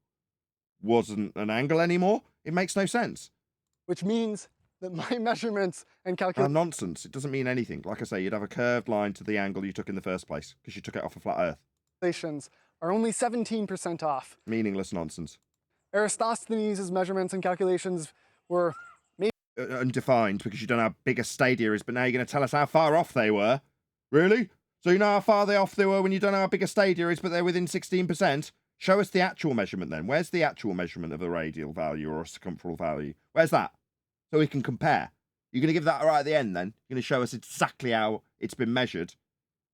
wasn't an angle anymore, it makes no sense. Which means that my measurements and nonsense. It doesn't mean anything. Like I say, you'd have a curved line to the angle you took in the first place, because you took it off a flat Earth. calculations are only 17% off. Meaningless nonsense. Eratosthenes' measurements and calculations were maybe undefined, because you don't know how big a stadia is, but now you're going to tell us how far off they were? Really? So you know how far off they were when you don't know how big a stadia is, but they're within 16%? Show us the actual measurement then. Where's the actual measurement of a radial value or a circumferential value? Where's that? So we can compare. You're going to give that right at the end then? You're going to show us exactly how it's been measured,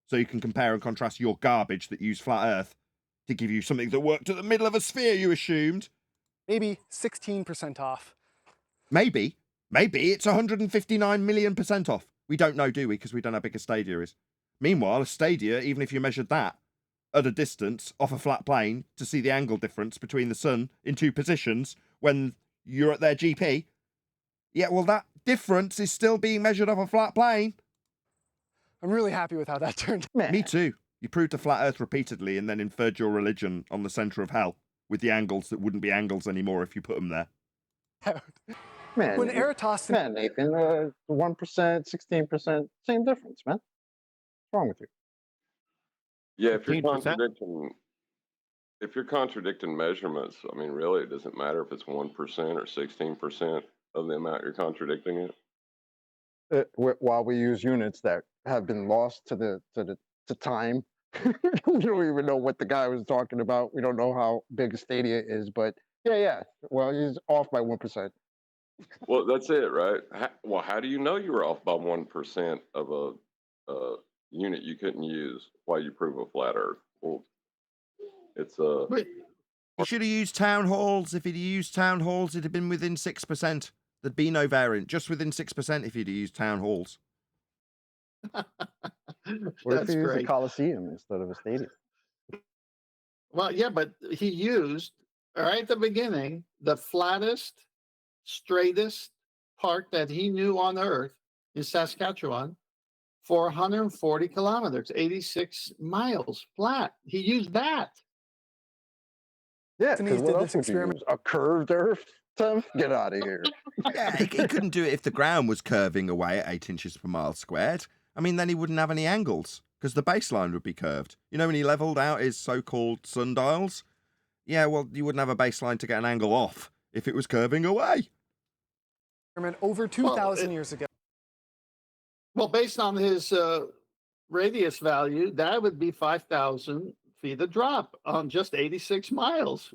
so you can compare and contrast your garbage that used flat Earth to give you something that worked at the middle of a sphere, you assumed? maybe 16% off. Maybe it's 159 million% off. We don't know, do we? Because we don't know how big a stadia is. Meanwhile, a stadia, even if you measured that at a distance off a flat plane to see the angle difference between the sun in two positions when you're at their GP, yeah, well, that difference is still being measured off a flat plane. I'm really happy with how that turned out. Me too. You proved a flat Earth repeatedly and then inferred your religion on the centre of hell with the angles that wouldn't be angles anymore if you put them there. Man, When Eratosthenes... man, Nathan, 1%, 16%, same difference, man. What's wrong with you? Yeah, if you're 15%. contradicting measurements, I mean, really, it doesn't matter if it's 1% or 16% of the amount you're contradicting it. While we use units that have been lost to time, we don't even know what the guy was talking about. We don't know how big a stadia is, but yeah. Well, he's off by 1%. Well, that's it, right? How do you know you were off by 1% of a unit you couldn't use while you prove a flat Earth? Well, it's He should have used town halls. If he'd used town halls, it'd have been within 6%. There'd be no variant, just within 6% if he'd used town halls. What if That's he used a great. Coliseum instead of a stadium? Well, yeah, but he used right at the beginning the flattest, straightest part that he knew on Earth in Saskatchewan for 140 kilometers, 86 miles flat. He used that. Yeah, Anthony's because what did else this would you experiment. use? A curved Earth? Tim, get out of here. Yeah, he couldn't do it if the ground was curving away at 8 inches per mile squared. I mean, then he wouldn't have any angles because the baseline would be curved. You know, when he leveled out his so-called sundials? Yeah, well, you wouldn't have a baseline to get an angle off if it was curving away. Over 2,000 years ago. Well, based on his radius value, that would be 5,000 feet of drop on just 86 miles.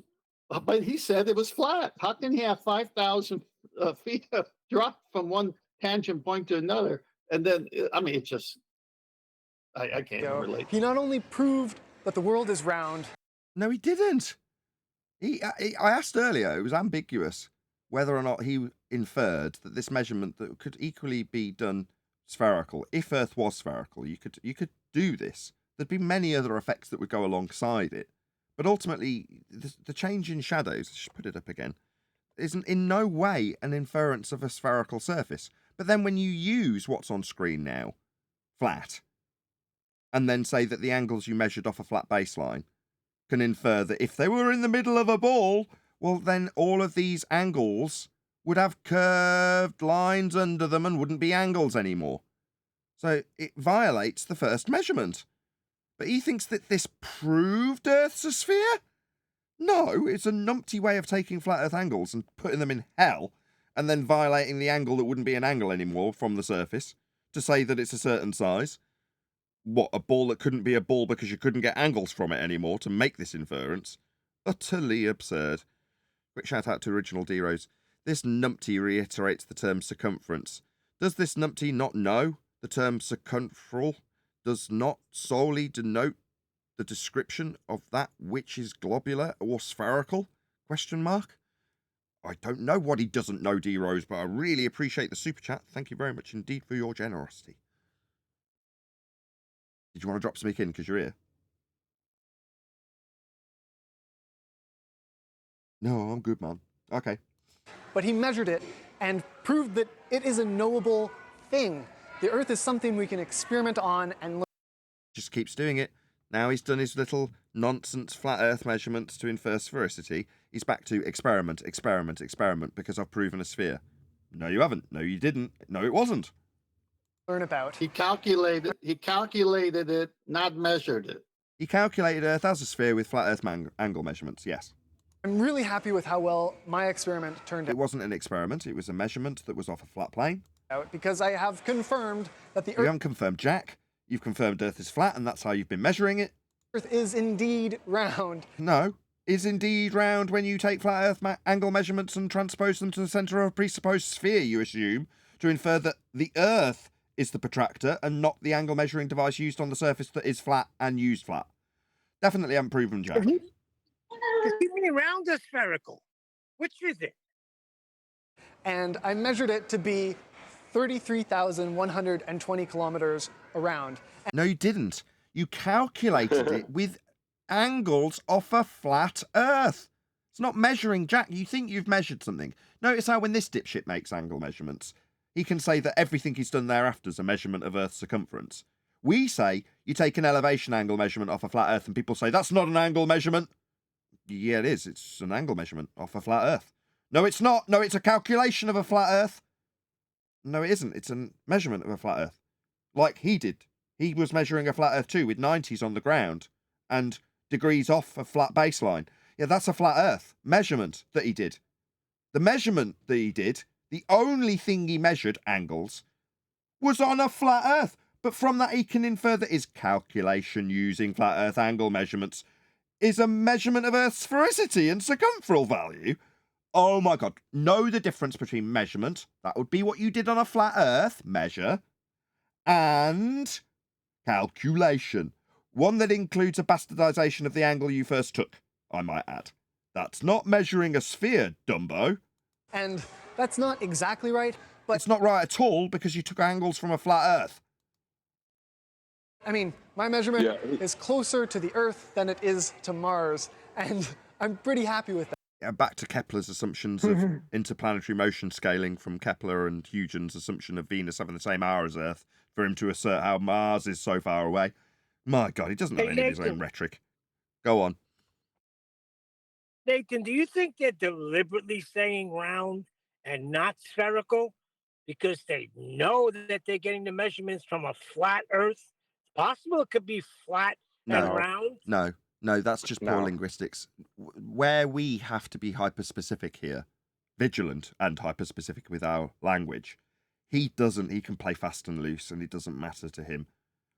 But he said it was flat. How can he have 5,000 feet of drop from one tangent point to another? And then, I mean, it just, I can't relate. He not only proved that the world is round. No, he didn't. I asked earlier, it was ambiguous whether or not he inferred that this measurement that could equally be done spherical. If Earth was spherical, you could do this. There'd be many other effects that would go alongside it. But ultimately, the change in shadows, I should put it up again, isn't in no way an inference of a spherical surface. But then when you use what's on screen now, flat, and then say that the angles you measured off a flat baseline can infer that if they were in the middle of a ball, well, then all of these angles would have curved lines under them and wouldn't be angles anymore. So it violates the first measurement. But he thinks that this proved Earth's a sphere? No, it's a numpty way of taking flat Earth angles and putting them in hell, and then violating the angle that wouldn't be an angle anymore from the surface to say that it's a certain size. What, a ball that couldn't be a ball because you couldn't get angles from it anymore to make this inference? Utterly absurd. Quick shout out to Original D-Rose. This numpty reiterates the term circumference. Does this numpty not know the term circumferal does not solely denote the description of that which is globular or spherical? Question mark. I don't know what he doesn't know, D-Rose, but I really appreciate the super chat. Thank you very much indeed for your generosity. Did you want to drop something in because you're here? No, I'm good, man. Okay. But he measured it and proved that it is a knowable thing. The Earth is something we can experiment on and learn. Just keeps doing it. Now he's done his little nonsense flat Earth measurements to infer sphericity. He's back to experiment, experiment, experiment because I've proven a sphere. No, you haven't. No, you didn't. No, it wasn't. Learn about. He calculated it, not measured it. He calculated Earth as a sphere with flat Earth angle measurements, yes. I'm really happy with how well my experiment turned out. It wasn't an experiment, it was a measurement that was off a flat plane. Because I have confirmed that the You haven't confirmed Jack. You've confirmed Earth is flat, and that's how you've been measuring it. Earth is indeed round. No, is indeed round when you take flat Earth angle measurements and transpose them to the centre of a presupposed sphere, you assume, to infer that the Earth is the protractor and not the angle measuring device used on the surface that is flat and used flat. Definitely haven't proven Jack. Is it round or spherical? Which is it? And I measured it to be 33,120 kilometers around. No, you didn't. You calculated it with angles off a flat Earth. It's not measuring Jack. You think you've measured something. Notice how when this dipshit makes angle measurements, he can say that everything he's done thereafter is a measurement of Earth's circumference. We say you take an elevation angle measurement off a flat Earth and people say, that's not an angle measurement. Yeah, it is. It's an angle measurement off a flat Earth. No, it's not. No, it's a calculation of a flat Earth. No, it isn't. It's a measurement of a flat Earth. Like he did. He was measuring a flat Earth too with 90s on the ground and degrees off a flat baseline. Yeah, that's a flat Earth measurement that he did. The measurement that he did, the only thing he measured, angles, was on a flat Earth. But from that he can infer that his calculation using flat Earth angle measurements is a measurement of Earth's sphericity and circumferal value. Oh my God. Know the difference between measurement, that would be what you did on a flat Earth, measure, and calculation. One that includes a bastardization of the angle you first took, I might add. That's not measuring a sphere, Dumbo. And that's not exactly right, but it's not right at all because you took angles from a flat Earth. I mean, my measurement Yeah. is closer to the Earth than it is to Mars, and I'm pretty happy with that. Yeah, back to Kepler's assumptions of interplanetary motion scaling from Kepler and Huygens' assumption of Venus having the same hour as Earth for him to assert how Mars is so far away. My God, he doesn't know Hey, any of his own Nathan. rhetoric. Go on. Nathan, do you think they're deliberately saying round and not spherical because they know that they're getting the measurements from a flat Earth? It's possible it could be flat and No. round. No, that's just poor No. linguistics. Where we have to be hyperspecific here, vigilant and hyperspecific with our language, he doesn't. He can play fast and loose, and it doesn't matter to him.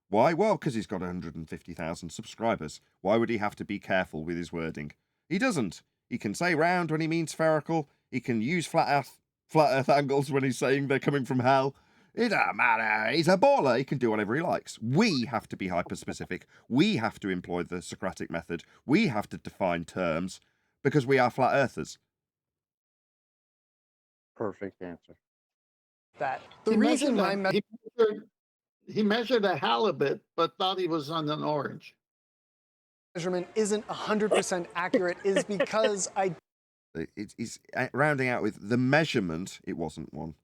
Why? Well, because he's got 150,000 subscribers. Why would he have to be careful with his wording? He doesn't. He can say round when he means spherical. He can use flat Earth angles when he's saying they're coming from hell. It doesn't matter. He's a baller. He can do whatever he likes. We have to be hyperspecific. We have to employ the Socratic method. We have to define terms because we are flat earthers. Perfect answer. That the reason my he measured a halibut, but thought he was on an orange. measurement isn't 100% accurate is because It's rounding out with the measurement. It wasn't one.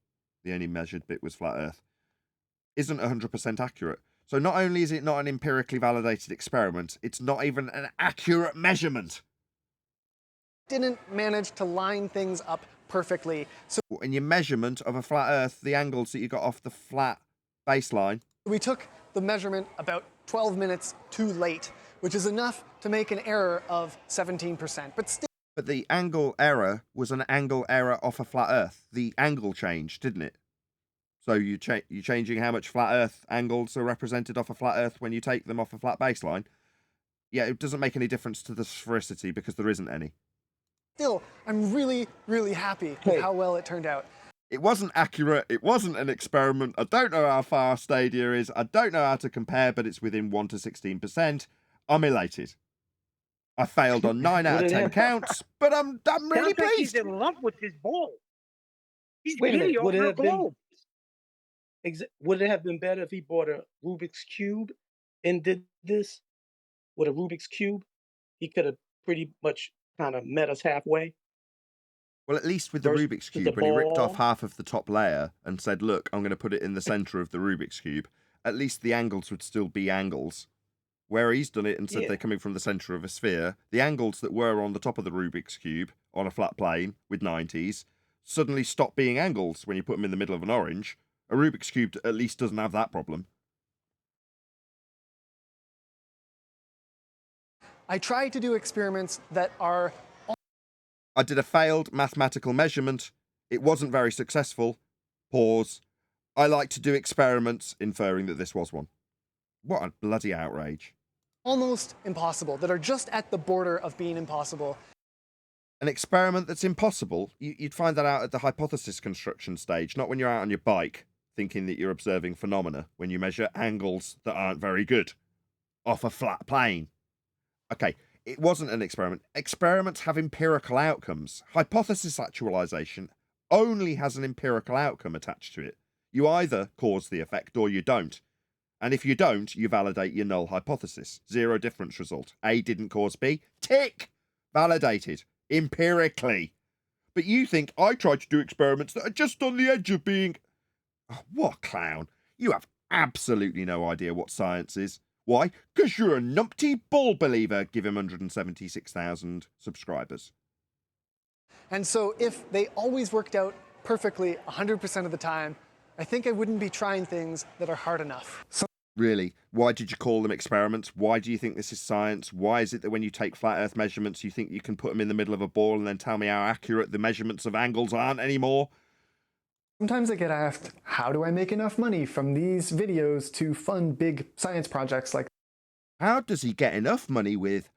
The only measured bit was flat Earth. Isn't 100% accurate. So not only is it not an empirically validated experiment, it's not even an accurate measurement. didn't manage to line things up perfectly. So In your measurement of a flat Earth, the angles that you got off the flat baseline. we took the measurement about 12 minutes too late, which is enough to make an error of 17%. But the angle error was an angle error off a flat Earth. The angle changed, didn't it? So you're changing how much flat Earth angles are represented off a flat Earth when you take them off a flat baseline. Yeah, it doesn't make any difference to the sphericity because there isn't any. Still, I'm really, really happy with how well it turned out. It wasn't accurate. It wasn't an experiment. I don't know how far Stadia is. I don't know how to compare, but it's within 1 to 16%. I'm elated. I failed on 9 out of 10 counts, but I'm really Sounds like he's pleased. in love with his ball. He's Wait a giddy minute, would it over a have been- globe. Would it have been better if he bought a Rubik's Cube and did this with a Rubik's Cube? He could have pretty much kind of met us halfway. Well, at least with the Versus Rubik's the Cube, when he ripped off ball. half of the top layer and said, look, I'm going to put it in the center of the Rubik's Cube, at least the angles would still be angles. Where he's done it and said Yeah. they're coming from the center of a sphere, the angles that were on the top of the Rubik's Cube on a flat plane with 90s suddenly stop being angles when you put them in the middle of an orange. A Rubik's Cube at least doesn't have that problem. I tried to do experiments that are I did a failed mathematical measurement. It wasn't very successful. Pause. I like to do experiments, inferring that this was one. What a bloody outrage. almost impossible, that are just at the border of being impossible. An experiment that's impossible, you'd find that out at the hypothesis construction stage, not when you're out on your bike thinking that you're observing phenomena, when you measure angles that aren't very good off a flat plane. Okay, it wasn't an experiment. Experiments have empirical outcomes. Hypothesis actualization only has an empirical outcome attached to it. You either cause the effect or you don't. And if you don't, you validate your null hypothesis. Zero difference result. A didn't cause B. Tick! Validated. Empirically. But you think I tried to do experiments that are just on the edge of being... Oh, what a clown. You have absolutely no idea what science is. Why? Because you're a numpty bull believer. Give him 176,000 subscribers. And so if they always worked out perfectly 100% of the time, I think I wouldn't be trying things that are hard enough. Really? Why did you call them experiments? Why do you think this is science? Why is it that when you take flat Earth measurements, you think you can put them in the middle of a ball and then tell me how accurate the measurements of angles aren't anymore? Sometimes I get asked, how do I make enough money from these videos to fund big science projects like How does he get enough money with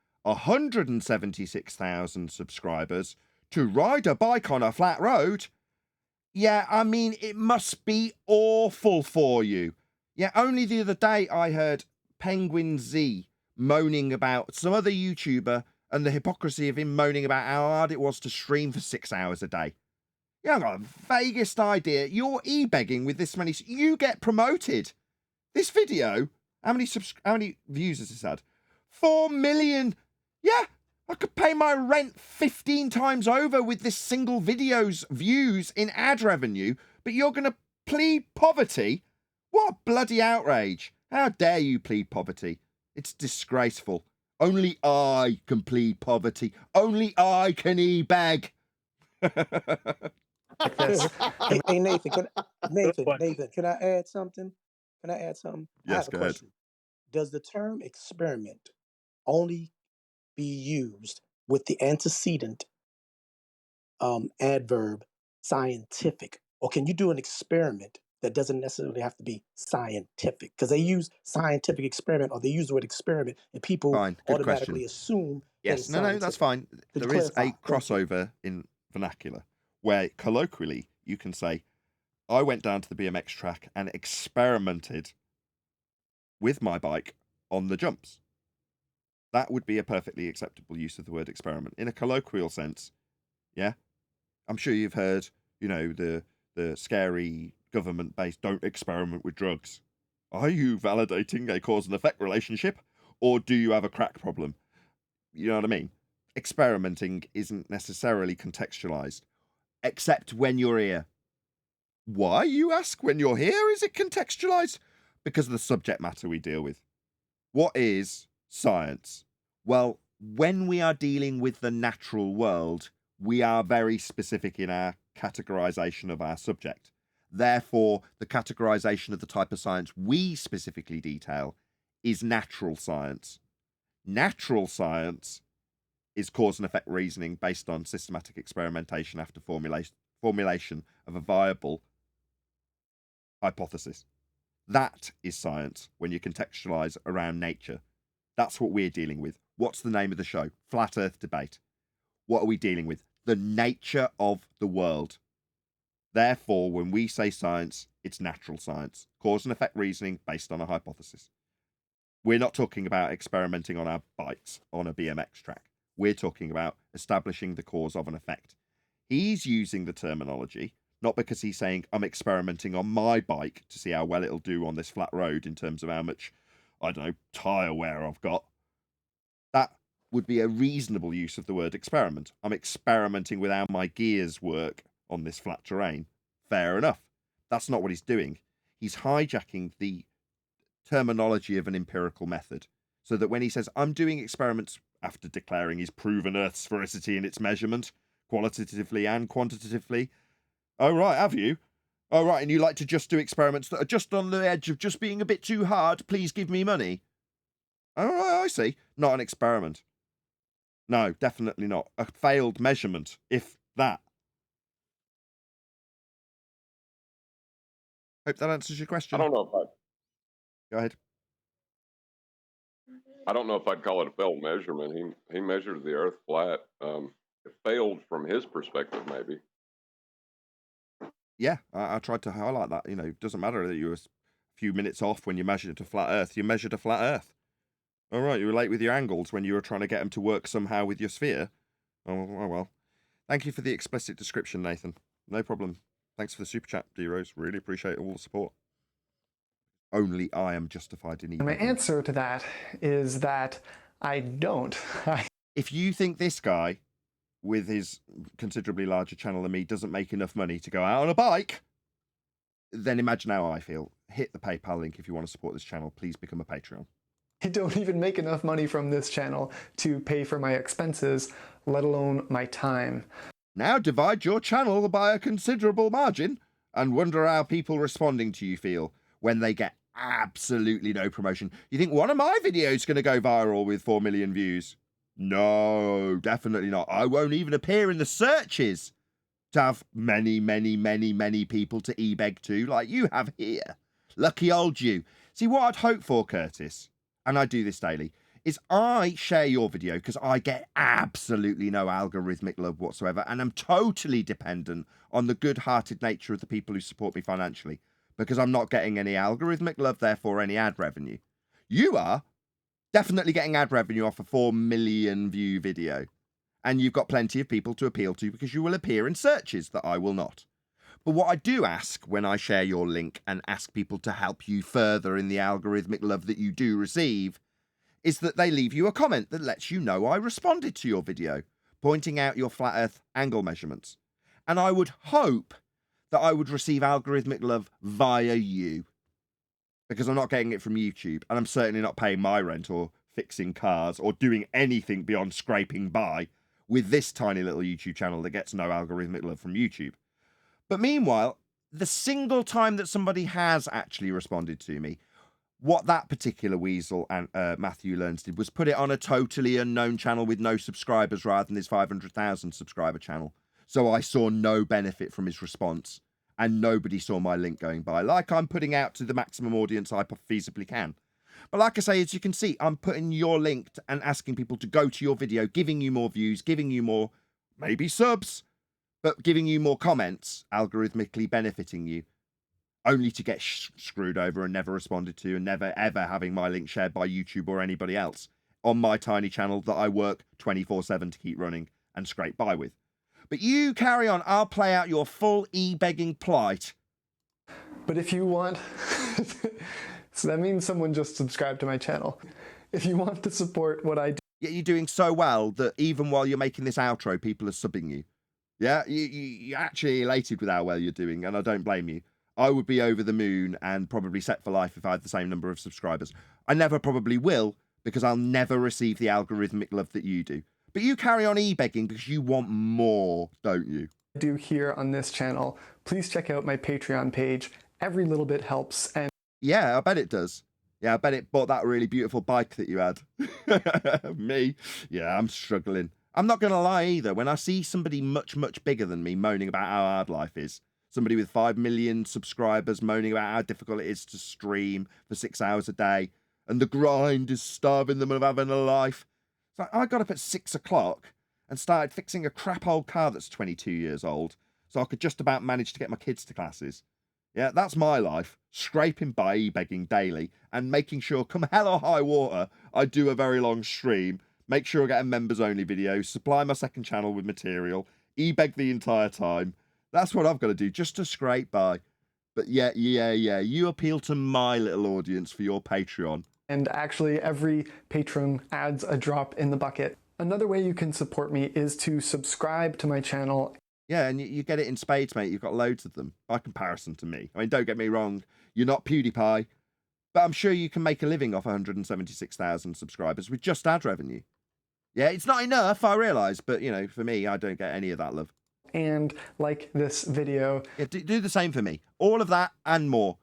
176,000 subscribers to ride a bike on a flat road? Yeah, I mean, it must be awful for you. Yeah, only the other day I heard Penguin Z moaning about some other YouTuber and the hypocrisy of him moaning about how hard it was to stream for 6 hours a day. You haven't got the vaguest idea. You're e-begging with this many... You get promoted. This video How many views has this had? 4 million. Yeah, I could pay my rent 15 times over with this single video's views in ad revenue, but you're going to plead poverty? What a bloody outrage. How dare you plead poverty? It's disgraceful. Only I can plead poverty. Only I can e-beg. like this. Hey, Nathan, one. Nathan, can I add something? I Yes, have a go ahead. question. Does the term experiment only be used with the antecedent adverb scientific, or can you do an experiment that doesn't necessarily have to be scientific? Because they use scientific experiment, or they use the word experiment, and people Fine, good automatically question. assume that Yes, it's no, that's scientific. fine. Could you There is a clarify? Thank you. crossover in vernacular where colloquially you can say, I went down to the BMX track and experimented with my bike on the jumps. That would be a perfectly acceptable use of the word experiment in a colloquial sense. Yeah. I'm sure you've heard, the scary government-based don't experiment with drugs. Are you validating a cause and effect relationship, or do you have a crack problem? You know what I mean? Experimenting isn't necessarily contextualized, except when you're here. Why, you ask? When you're here, is it contextualized? Because of the subject matter we deal with. What is science? Well, when we are dealing with the natural world, we are very specific in our categorization of our subject. Therefore, the categorization of the type of science we specifically detail is natural science. Natural science is cause and effect reasoning based on systematic experimentation after formulation of a viable hypothesis. That is science when you contextualize around nature. That's what we're dealing with. What's the name of the show? Flat Earth Debate. What are we dealing with? The nature of the world. Therefore, when we say science, it's natural science. Cause and effect reasoning based on a hypothesis. We're not talking about experimenting on our bikes on a BMX track. We're talking about establishing the cause of an effect. He's using the terminology, not because he's saying, I'm experimenting on my bike to see how well it'll do on this flat road in terms of how much, tyre wear I've got. That would be a reasonable use of the word experiment. I'm experimenting with how my gears work on this flat terrain. Fair enough. That's not what he's doing. He's hijacking the terminology of an empirical method, so that when he says, I'm doing experiments, after declaring he's proven Earth's sphericity in its measurement, qualitatively and quantitatively. Oh, right, have you? Oh, right, and you like to just do experiments that are just on the edge of just being a bit too hard? Please give me money. Oh, right, I see. Not an experiment. No, definitely not. A failed measurement, if that. Hope that answers your question. I don't know if Go ahead. I don't know if I'd call it a failed measurement. He measured the Earth flat. It failed from his perspective, maybe. Yeah, I tried to highlight that. It doesn't matter that you were a few minutes off when you measured a flat Earth. You measured a flat Earth. All right, you were late with your angles when you were trying to get them to work somehow with your sphere. Oh well. Thank you for the explicit description, Nathan. No problem. Thanks for the super chat, D-Rose. Really appreciate all the support. Only I am justified in And my answer to that is that I don't. If you think this guy, with his considerably larger channel than me, doesn't make enough money to go out on a bike, then imagine how I feel. Hit the PayPal link if you want to support this channel. Please become a Patreon. I don't even make enough money from this channel to pay for my expenses, let alone my time. Now divide your channel by a considerable margin and wonder how people responding to you feel when they get absolutely no promotion. You think one of my videos is going to go viral with 4 million views? No, definitely not. I won't even appear in the searches to have many, many, many, many people to e-beg to like you have here. Lucky old you. See, what I'd hope for, Kurtis, and I do this daily, is I share your video because I get absolutely no algorithmic love whatsoever, and I'm totally dependent on the good-hearted nature of the people who support me financially, because I'm not getting any algorithmic love, therefore any ad revenue. You are definitely getting ad revenue off a 4 million view video, and you've got plenty of people to appeal to because you will appear in searches that I will not. But what I do ask when I share your link and ask people to help you further in the algorithmic love that you do receive is that they leave you a comment that lets you know I responded to your video, pointing out your flat earth angle measurements. And I would hope that I would receive algorithmic love via you, because I'm not getting it from YouTube, and I'm certainly not paying my rent or fixing cars or doing anything beyond scraping by with this tiny little YouTube channel that gets no algorithmic love from YouTube. But meanwhile, the single time that somebody has actually responded to me, what that particular weasel and Matthew Learns did was put it on a totally unknown channel with no subscribers rather than his 500,000 subscriber channel. So I saw no benefit from his response, and nobody saw my link going by, like I'm putting out to the maximum audience I feasibly can. But like I say, as you can see, I'm putting your link and asking people to go to your video, giving you more views, giving you more, maybe subs, but giving you more comments, algorithmically benefiting you, only to get screwed over and never responded to, and never ever having my link shared by YouTube or anybody else on my tiny channel that I work 24/7 to keep running and scrape by with. But you carry on. I'll play out your full e-begging plight. But if you want, so that means someone just subscribed to my channel. If you want to support what I do. Yet you're doing so well that even while you're making this outro, people are subbing you. Yeah, you're actually elated with how well you're doing, and I don't blame you. I would be over the moon and probably set for life if I had the same number of subscribers. I never probably will, because I'll never receive the algorithmic love that you do. But you carry on e-begging because you want more, don't you? Do here on this channel. Please check out my Patreon page. Every little bit helps. And yeah, I bet it does. Yeah, I bet it bought that really beautiful bike that you had. Me? Yeah, I'm struggling. I'm not going to lie either. When I see somebody much, much bigger than me moaning about how hard life is, somebody with 5 million subscribers moaning about how difficult it is to stream for 6 hours a day, and the grind is starving them of having a life. So I got up at 6 o'clock and started fixing a crap old car that's 22 years old, so I could just about manage to get my kids to classes. Yeah, that's my life, scraping by, e-begging daily, and making sure, come hell or high water, I do a very long stream, make sure I get a members-only video, supply my second channel with material, e-beg the entire time. That's what I've got to do, just to scrape by. But yeah, you appeal to my little audience for your Patreon. And actually, every patron adds a drop in the bucket. Another way you can support me is to subscribe to my channel. Yeah, and you get it in spades, mate. You've got loads of them, by comparison to me. I mean, don't get me wrong, you're not PewDiePie, but I'm sure you can make a living off 176,000 subscribers with just ad revenue. Yeah, it's not enough, I realise, but, you know, for me, I don't get any of that love. And like this video. Yeah, do the same for me. All of that and more.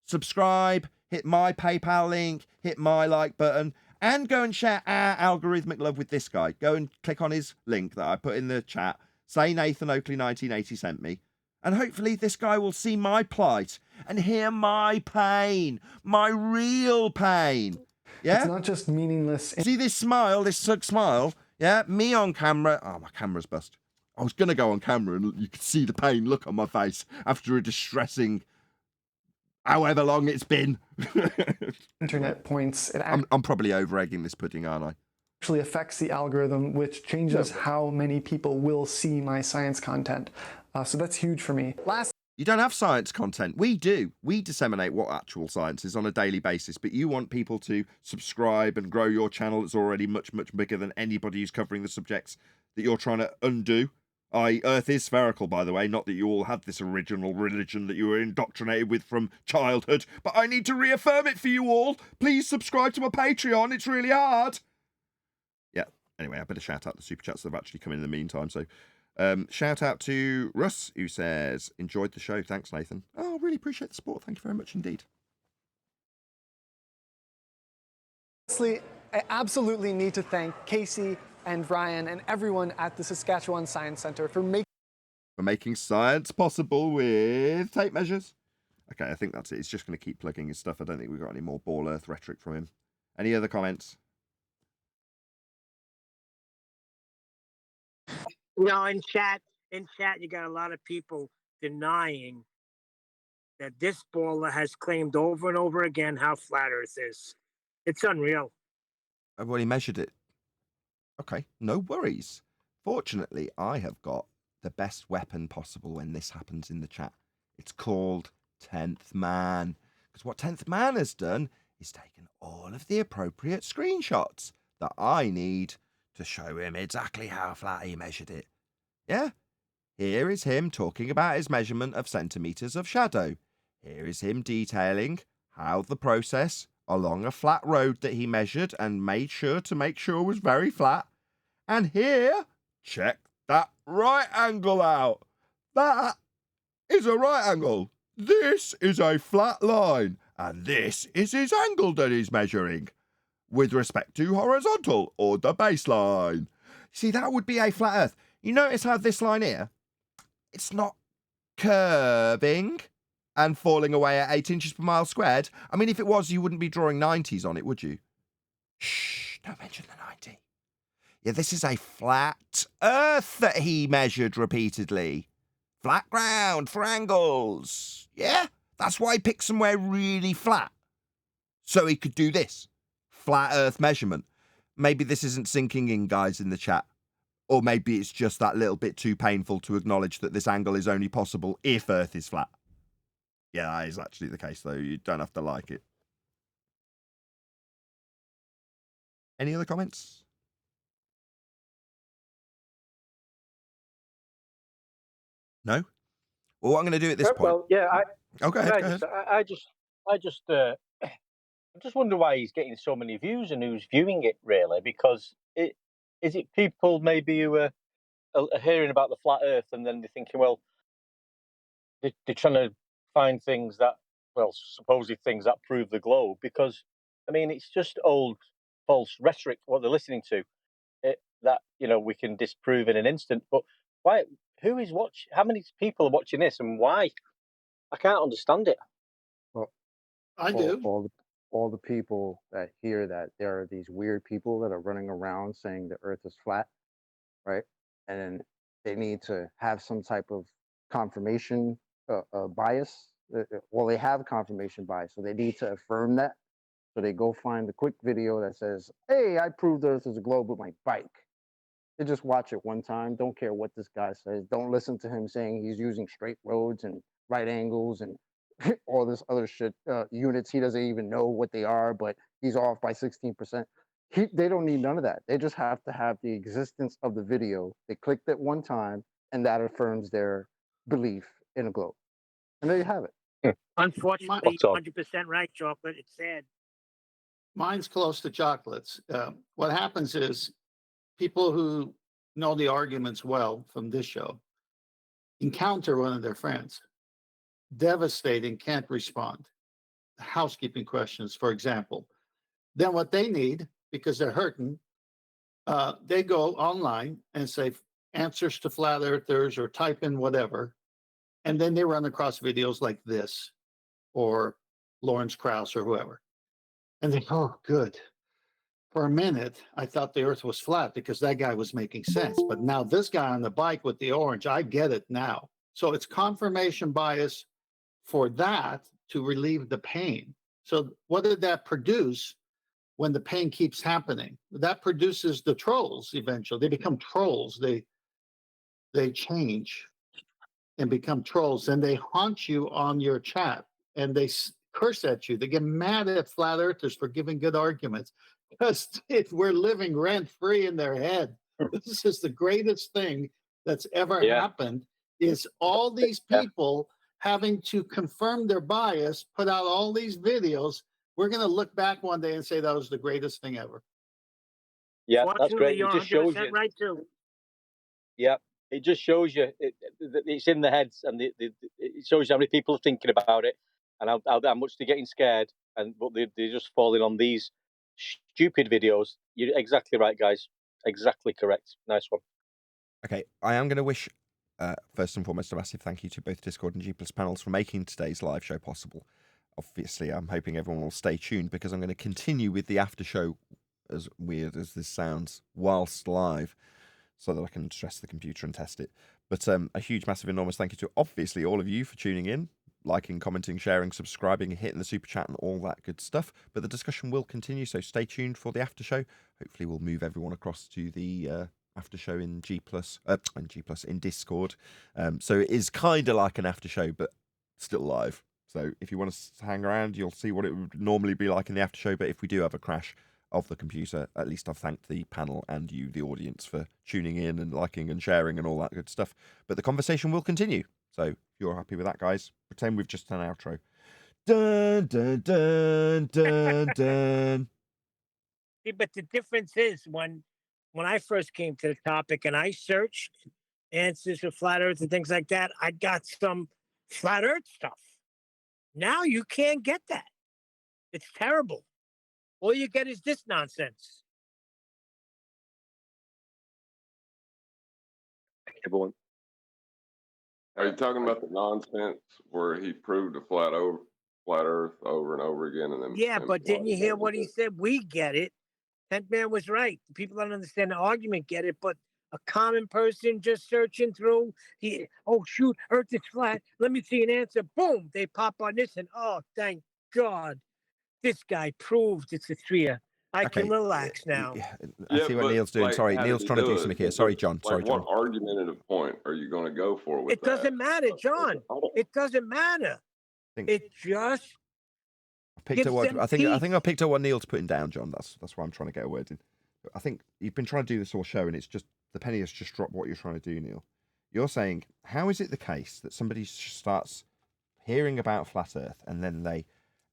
Subscribe, hit my PayPal link, hit my like button, and go and share our algorithmic love with this guy. Go and click on his link that I put in the chat. Say Nathan Oakley 1980 sent me. And hopefully this guy will see my plight and hear my pain, my real pain. Yeah? It's not just meaningless. See this smile, this sug smile? Yeah, me on camera. Oh, my camera's bust. I was going to go on camera and you could see the pain look on my face after a distressing, however long it's been. Internet points. I'm probably over-egging this pudding, aren't I? Actually affects the algorithm, which changes how many people will see my science content. So that's huge for me. You don't have science content. We do. We disseminate what actual science is on a daily basis, but you want people to subscribe and grow your channel that's already much, much bigger than anybody who's covering the subjects that you're trying to undo. Earth is spherical, by the way, not that you all had this original religion that you were indoctrinated with from childhood, but I need to reaffirm it for you all. Please subscribe to my Patreon. It's really hard. Yeah, anyway, I better shout out the super chats that have actually come in the meantime. So shout out to Russ, who says, enjoyed the show. Thanks, Nathan. Oh, really appreciate the support. Thank you very much indeed. Honestly, I absolutely need to thank Casey and Ryan and everyone at the Saskatchewan Science Centre for making science possible with tape measures. Okay, I think that's it. He's just going to keep plugging his stuff. I don't think we've got any more Ball Earth rhetoric from him. Any other comments? No, in chat, you got a lot of people denying that this baller has claimed over and over again how flat Earth is. It's unreal. I've already measured it. Okay, no worries. Fortunately, I have got the best weapon possible when this happens in the chat. It's called 10th Man. Because what 10th Man has done is taken all of the appropriate screenshots that I need to show him exactly how flat he measured it. Yeah? Here is him talking about his measurement of centimetres of shadow. Here is him detailing how the process along a flat road that he measured and made sure was very flat. And here, check that right angle out. That is a right angle. This is a flat line. And this is his angle that he's measuring with respect to horizontal or the baseline. See, that would be a flat earth. You notice how this line here, it's not curving and falling away at 8 inches per mile squared. I mean, if it was, you wouldn't be drawing 90s on it, would you? Shh, don't mention the 90. Yeah, this is a flat earth that he measured repeatedly. Flat ground for angles. Yeah, that's why he picked somewhere really flat. So he could do this. Flat earth measurement. Maybe this isn't sinking in, guys, in the chat. Or maybe it's just that little bit too painful to acknowledge that this angle is only possible if Earth is flat. Yeah, that is actually the case, though. You don't have to like it. Any other comments? No? Well, what I'm going to do at this point... Well, yeah, go ahead. I just wonder why he's getting so many views and who's viewing it, really, because is it people maybe who are hearing about the flat Earth and then they're thinking, well, they're trying to find things that, well, supposed things that prove the globe, because, I mean, it's just old false rhetoric, what they're listening to, that, you know, we can disprove in an instant. But why? Who is watching? How many people are watching this and why? I can't understand it. Well, I do. All the people that hear that there are these weird people that are running around saying the Earth is flat, right? And then they need to have some type of confirmation bias. Well, they have confirmation bias, so they need to affirm that. So they go find the quick video that says, "Hey, I proved the Earth is a globe with my bike." They just watch it one time. Don't care what this guy says. Don't listen to him saying he's using straight roads and right angles and all this other shit, units he doesn't even know what they are, but he's off by 16%. They don't need none of that. They just have to have the existence of the video. They clicked it one time, and that affirms their belief in a globe. And there you have it. Unfortunately, 100% right, Chocolate. It's sad. Mine's close to chocolates. What happens is people who know the arguments well from this show encounter one of their friends. Devastating, can't respond. Housekeeping questions, for example. Then what they need, because they're hurting, they go online and say answers to flat earthers or type in whatever. And then they run across videos like this or Lawrence Krauss or whoever. And they go, oh, good. For a minute, I thought the earth was flat because that guy was making sense. But now this guy on the bike with the orange, I get it now. So it's confirmation bias for that to relieve the pain. So what did that produce when the pain keeps happening? That produces the trolls eventually. They become trolls. They change and become trolls, and they haunt you on your chat, and they curse at you. They get mad at flat earthers for giving good arguments because we're living rent-free in their head. This is the greatest thing that's ever happened, is all these people having to confirm their bias, put out all these videos. We're going to look back one day and say that was the greatest thing ever. Yeah, that's great. You're It just shows you. right too. Yeah, it just shows you it's in the heads, and it shows you how many people are thinking about it, and how much they're getting scared, but they're just falling on these stupid videos. You're exactly right, guys. Exactly correct. Nice one. Okay, I am going to wish, first and foremost, a massive thank you to both Discord and G+ panels for making today's live show possible. Obviously, I'm hoping everyone will stay tuned because I'm going to continue with the after show, as weird as this sounds, whilst live, so that I can stress the computer and test it. But a huge, massive, enormous thank you to, obviously, all of you for tuning in, liking, commenting, sharing, subscribing, hitting the super chat and all that good stuff. But the discussion will continue, so stay tuned for the after show. Hopefully we'll move everyone across to the after show in in Discord. So it is kind of like an after show, but still live. So if you want to hang around, you'll see what it would normally be like in the after show. But if we do have a crash of the computer, at least I've thanked the panel and you, the audience, for tuning in and liking and sharing and all that good stuff. But the conversation will continue. So if you're happy with that, guys, pretend we've just done an outro. Dun, dun, dun, dun, dun. See, but the difference is when I first came to the topic and I searched answers for flat Earth and things like that, I got some flat Earth stuff. Now you can't get that. It's terrible. All you get is this nonsense. Everyone. Are you talking about the nonsense where he proved a flat Earth over and over again, and then Yeah, but didn't you hear what he said? We get it. Tent Man was right. People don't understand the argument, get it, but a common person just searching through, oh shoot, Earth is flat. Let me see an answer. Boom, they pop on this, and oh, thank God, this guy proved it's a sphere. I can relax now. I see what Neil's doing. Sorry, Neil's trying to do something here. Sorry, John. Sorry, John. What argumentative point are you going to go for with It doesn't matter, John. It doesn't matter. It just I think I picked up what Neil's putting down, John. That's why I'm trying to get a word in. I think you've been trying to do this all show, and it's just the penny has just dropped what you're trying to do, Neil. You're saying, how is it the case that somebody starts hearing about flat Earth and then they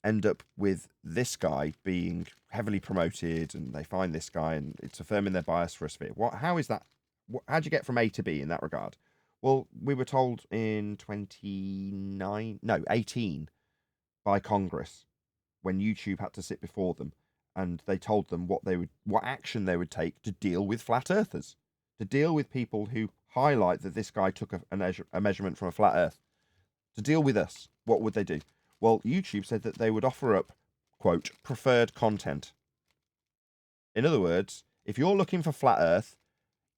end up with this guy being heavily promoted, and they find this guy and it's affirming their bias for a sphere? How is that? How'd you get from A to B in that regard? Well, we were told in 18 by Congress, when YouTube had to sit before them, and they told them what action they would take to deal with flat earthers, to deal with people who highlight that this guy took a measurement from a flat Earth. To deal with us, what would they do? Well, YouTube said that they would offer up, quote, preferred content. In other words, if you're looking for flat Earth,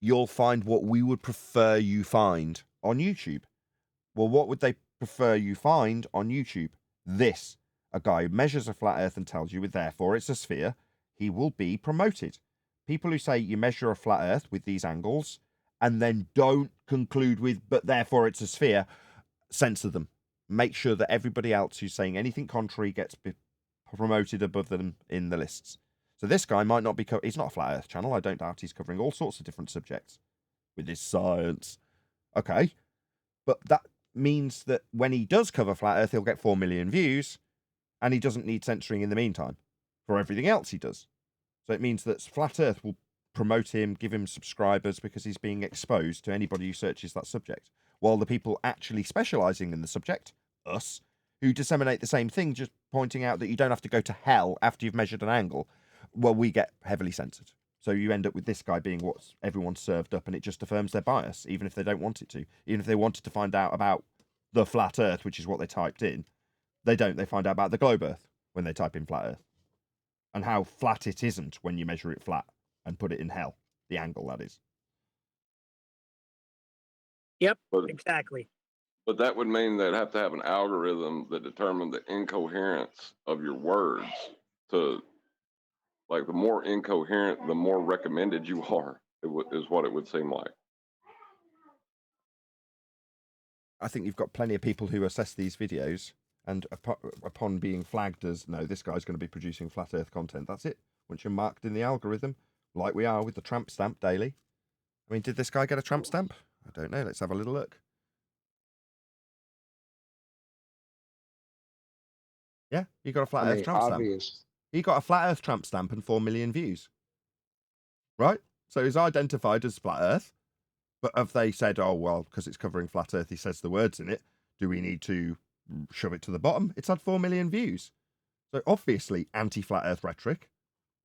you'll find what we would prefer you find on YouTube. Well, what would they prefer you find on YouTube? This. A guy who measures a flat Earth and tells you, therefore, it's a sphere. He will be promoted. People who say you measure a flat Earth with these angles and then don't conclude with, but therefore it's a sphere, censor them. Make sure that everybody else who's saying anything contrary gets promoted above them in the lists. So this guy might not be, he's not a flat Earth channel. I don't doubt he's covering all sorts of different subjects with his science. Okay. But that means that when he does cover flat Earth, he'll get 4 million views, and he doesn't need censoring in the meantime for everything else he does. So it means that flat Earth will promote him, give him subscribers, because he's being exposed to anybody who searches that subject. While the people actually specialising in the subject, us, who disseminate the same thing, just pointing out that you don't have to go to hell after you've measured an angle, well, we get heavily censored. So you end up with this guy being what everyone's served up, and it just affirms their bias, even if they don't want it to. Even if they wanted to find out about the flat Earth, which is what they typed in, they don't. They find out about the globe Earth when they type in flat Earth. And how flat it isn't when you measure it flat and put it in hell. The angle, that is. Yep, exactly. But that would mean they'd have to have an algorithm that determined the incoherence of your words. To, like, the more incoherent, the more recommended you are, is what it would seem like. I think you've got plenty of people who assess these videos, and upon being flagged as, no, this guy's going to be producing flat Earth content, that's it. Once you're marked in the algorithm, like we are with the tramp stamp daily. I mean, did this guy get a tramp stamp? I don't know. Let's have a little look. Yeah, he got a flat Earth tramp stamp. He got a flat Earth tramp stamp and 4 million views. Right? So he's identified as flat Earth. But have they said, oh, well, because it's covering flat Earth, he says the words in it, do we need to shove it to the bottom? It's had 4 million views. So obviously anti-flat Earth rhetoric.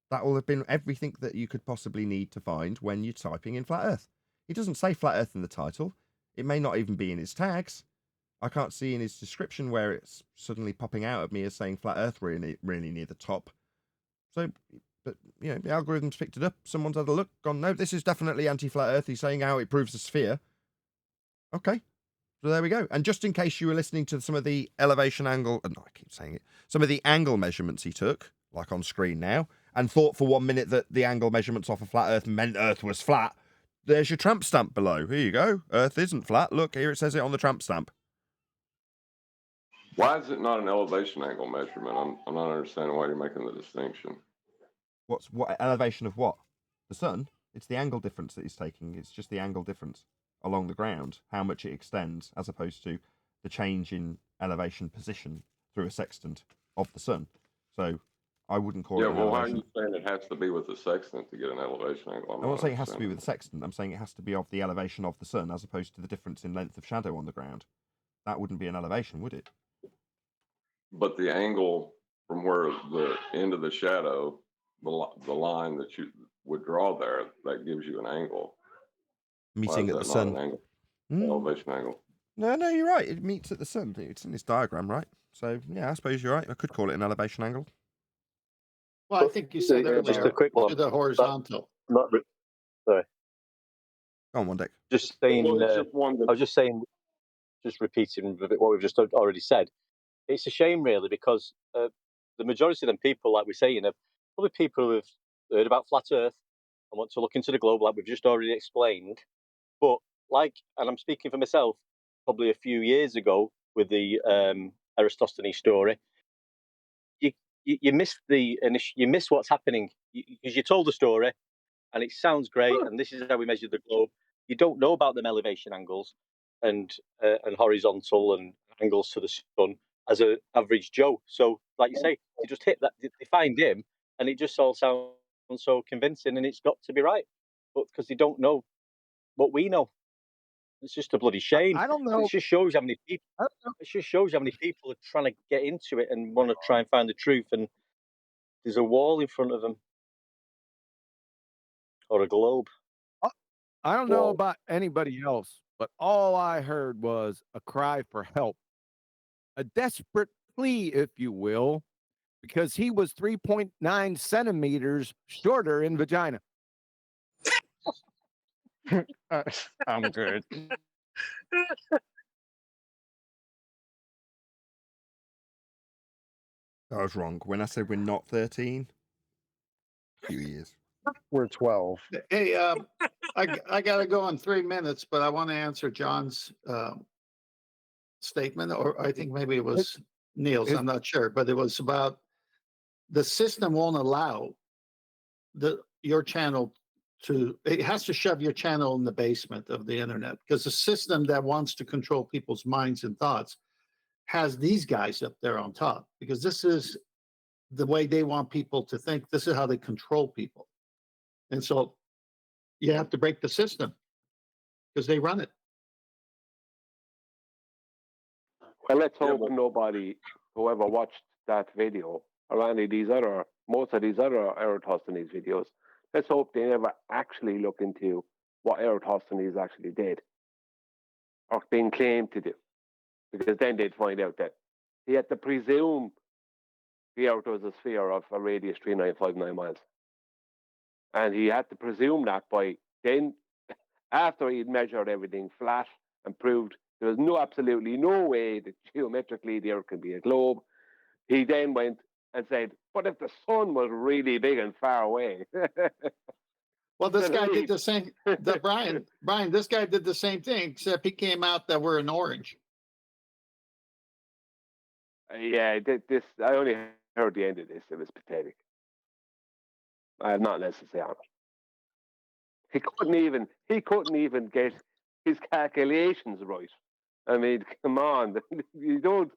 That will have been everything that you could possibly need to find when you're typing in flat Earth. He doesn't say flat Earth in the title. It may not even be in his tags. I can't see in his description where it's suddenly popping out at me as saying flat Earth really near the top. So, but, you know, the algorithm's picked it up. Someone's had a look, gone, no, this is definitely anti-flat Earth. He's saying how it proves a sphere. Okay. So there we go. And just in case you were listening to some of the elevation angle, no, I keep saying it, some of the angle measurements he took, like on screen now, and thought for 1 minute that the angle measurements off a flat Earth meant Earth was flat, There's your tramp stamp below. Here you go. Earth isn't flat. Look, here it says it on the tramp stamp. Why is it not an elevation angle measurement? I'm not understanding why you're making the distinction. What elevation of what? The sun? It's the angle difference that he's taking. It's just the angle difference along the ground, how much it extends, as opposed to the change in elevation position through a sextant of the sun. So I wouldn't call it an well, why are elevation. you saying it has to be with the sextant to get an elevation angle? I'm not saying it has to be with the sextant. I'm saying it has to be of the elevation of the sun, as opposed to the difference in length of shadow on the ground. That wouldn't be an elevation, would it? But the angle from where the end of the shadow, the line that you would draw there, that gives you an angle. Meeting at the sun. An angle? Elevation angle. No, you're right. It meets at the sun. It's in this diagram, right? So, yeah, I suppose you're right. I could call it an elevation angle. Well, I think you said earlier, just a quick one. to the horizontal. Sorry. Go on, one deck. Just saying. I was just saying, just repeating a bit what we've just already said. It's a shame, really, because the majority of them people, like we're saying, are probably people who have heard about flat Earth and want to look into the globe, like we've just already explained. But and I'm speaking for myself, probably a few years ago with the Eratosthenes story, you miss you miss what's happening because you told the story and it sounds great and this is how we measure the globe. You don't know about them elevation angles and horizontal and angles to the sun as an average Joe. So, like you say, you just hit that. They find him, and it just all sounds so convincing, and it's got to be right. But because they don't know what we know, it's just a bloody shame. I don't know. It just shows how many people. It just shows how many people are trying to get into it and want to try and find the truth, and there's a wall in front of them, or a globe. I don't know about anybody else, but all I heard was a cry for help. A desperate plea, if you will, because he was 3.9 centimeters shorter in vagina. I'm good. I was wrong. When I said we're not 13, a few years. We're 12. Hey, I got to go in 3 minutes, but I want to answer John's statement, or I think maybe it was Neil's. I'm not sure, but it was about the system won't allow your channel to. It has to shove your channel in the basement of the internet because the system that wants to control people's minds and thoughts has these guys up there on top because this is the way they want people to think. This is how they control people. And so you have to break the system because they run it. Well, let's hope nobody, whoever watched that video, or most of these other Eratosthenes videos, let's hope they never actually look into what Eratosthenes actually did or been claimed to do. Because then they'd find out that he had to presume the Earth was a sphere of a radius 3959 miles. And he had to presume that by then, after he'd measured everything flat and proved there was absolutely no way that geometrically the Earth can be a globe, he then went and said, but if the sun was really big and far away. Well, this guy did the same. Brian, this guy did the same thing, except he came out that we're in orange. Yeah, this. I only heard the end of this. It was pathetic. I have not less to say on it. He couldn't even get his calculations right. I mean, come on, you don't.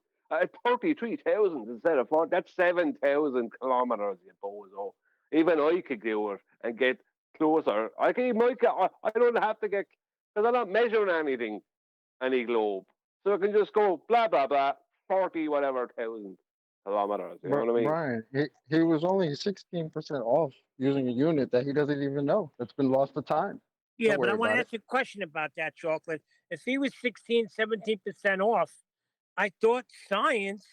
33,000 instead of 4. That's 7,000 kilometers, you bozo. Even I could do it and get closer. I don't have to get, because I'm not measuring any globe. So I can just go blah blah blah 40 whatever thousand kilometers. You know what I mean? Brian, he was only 16% off using a unit that he doesn't even know. That's been lost to time. Yeah, Don't but I worry want to about ask you a question about that, Chocolate. If he was 16, 17% off, I thought science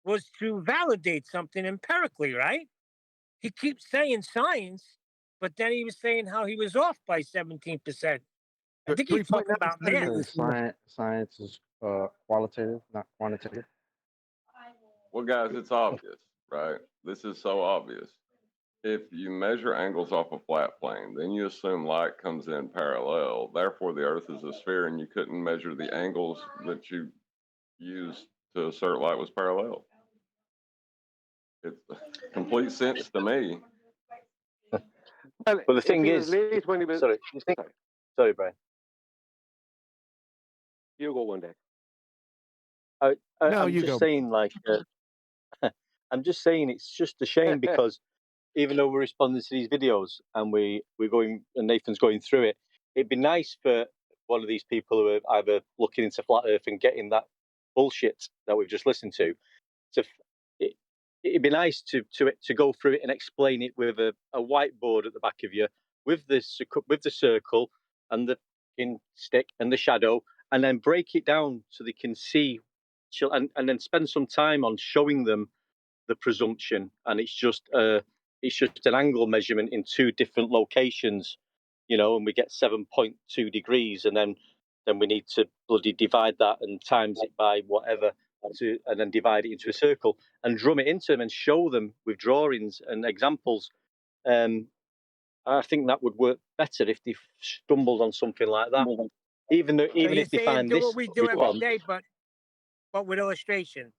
was to validate something empirically, right? He keeps saying science, but then he was saying how he was off by 17%. I think he's talking about math. Science is qualitative, not quantitative. Well, guys, it's obvious, right? This is so obvious. if you measure angles off a flat plane, then you assume light comes in parallel. Therefore, the Earth is a sphere, and you couldn't measure the angles that you used to assert light was parallel. It's complete sense to me. Well, But the if thing he was is, late when he was sorry, sorry, Brian. You go one day. No, No, I'm you just go. saying, like, I'm just saying it's just a shame because even though we're responding to these videos and we're going and Nathan's going through it, it'd be nice for one of these people who are either looking into flat Earth and getting that bullshit that we've just listened to it'd be nice to go through it and explain it with a whiteboard at the back of you with the circle and the stick and the shadow, and then break it down so they can see, and then spend some time on showing them the presumption, and it's just an angle measurement in two different locations, and we get 7.2 degrees, and then we need to bloody divide that and times it by whatever and then divide it into a circle and drum it into them and show them with drawings and examples. I think that would work better if they stumbled on something like that. Even So if you're they saying find do this what we do every response, day, but with illustration.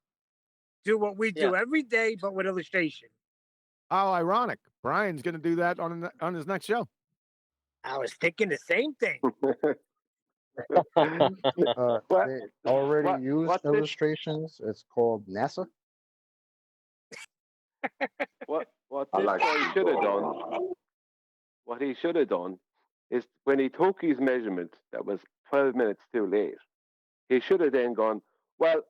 Do what we do every day, but with illustration. How ironic. Brian's going to do that on his next show. I was thinking the same thing. They already use illustrations. It's called NASA. What this guy should have done, what he should have done, is when he took his measurement that was 12 minutes too late, he should have then gone, well,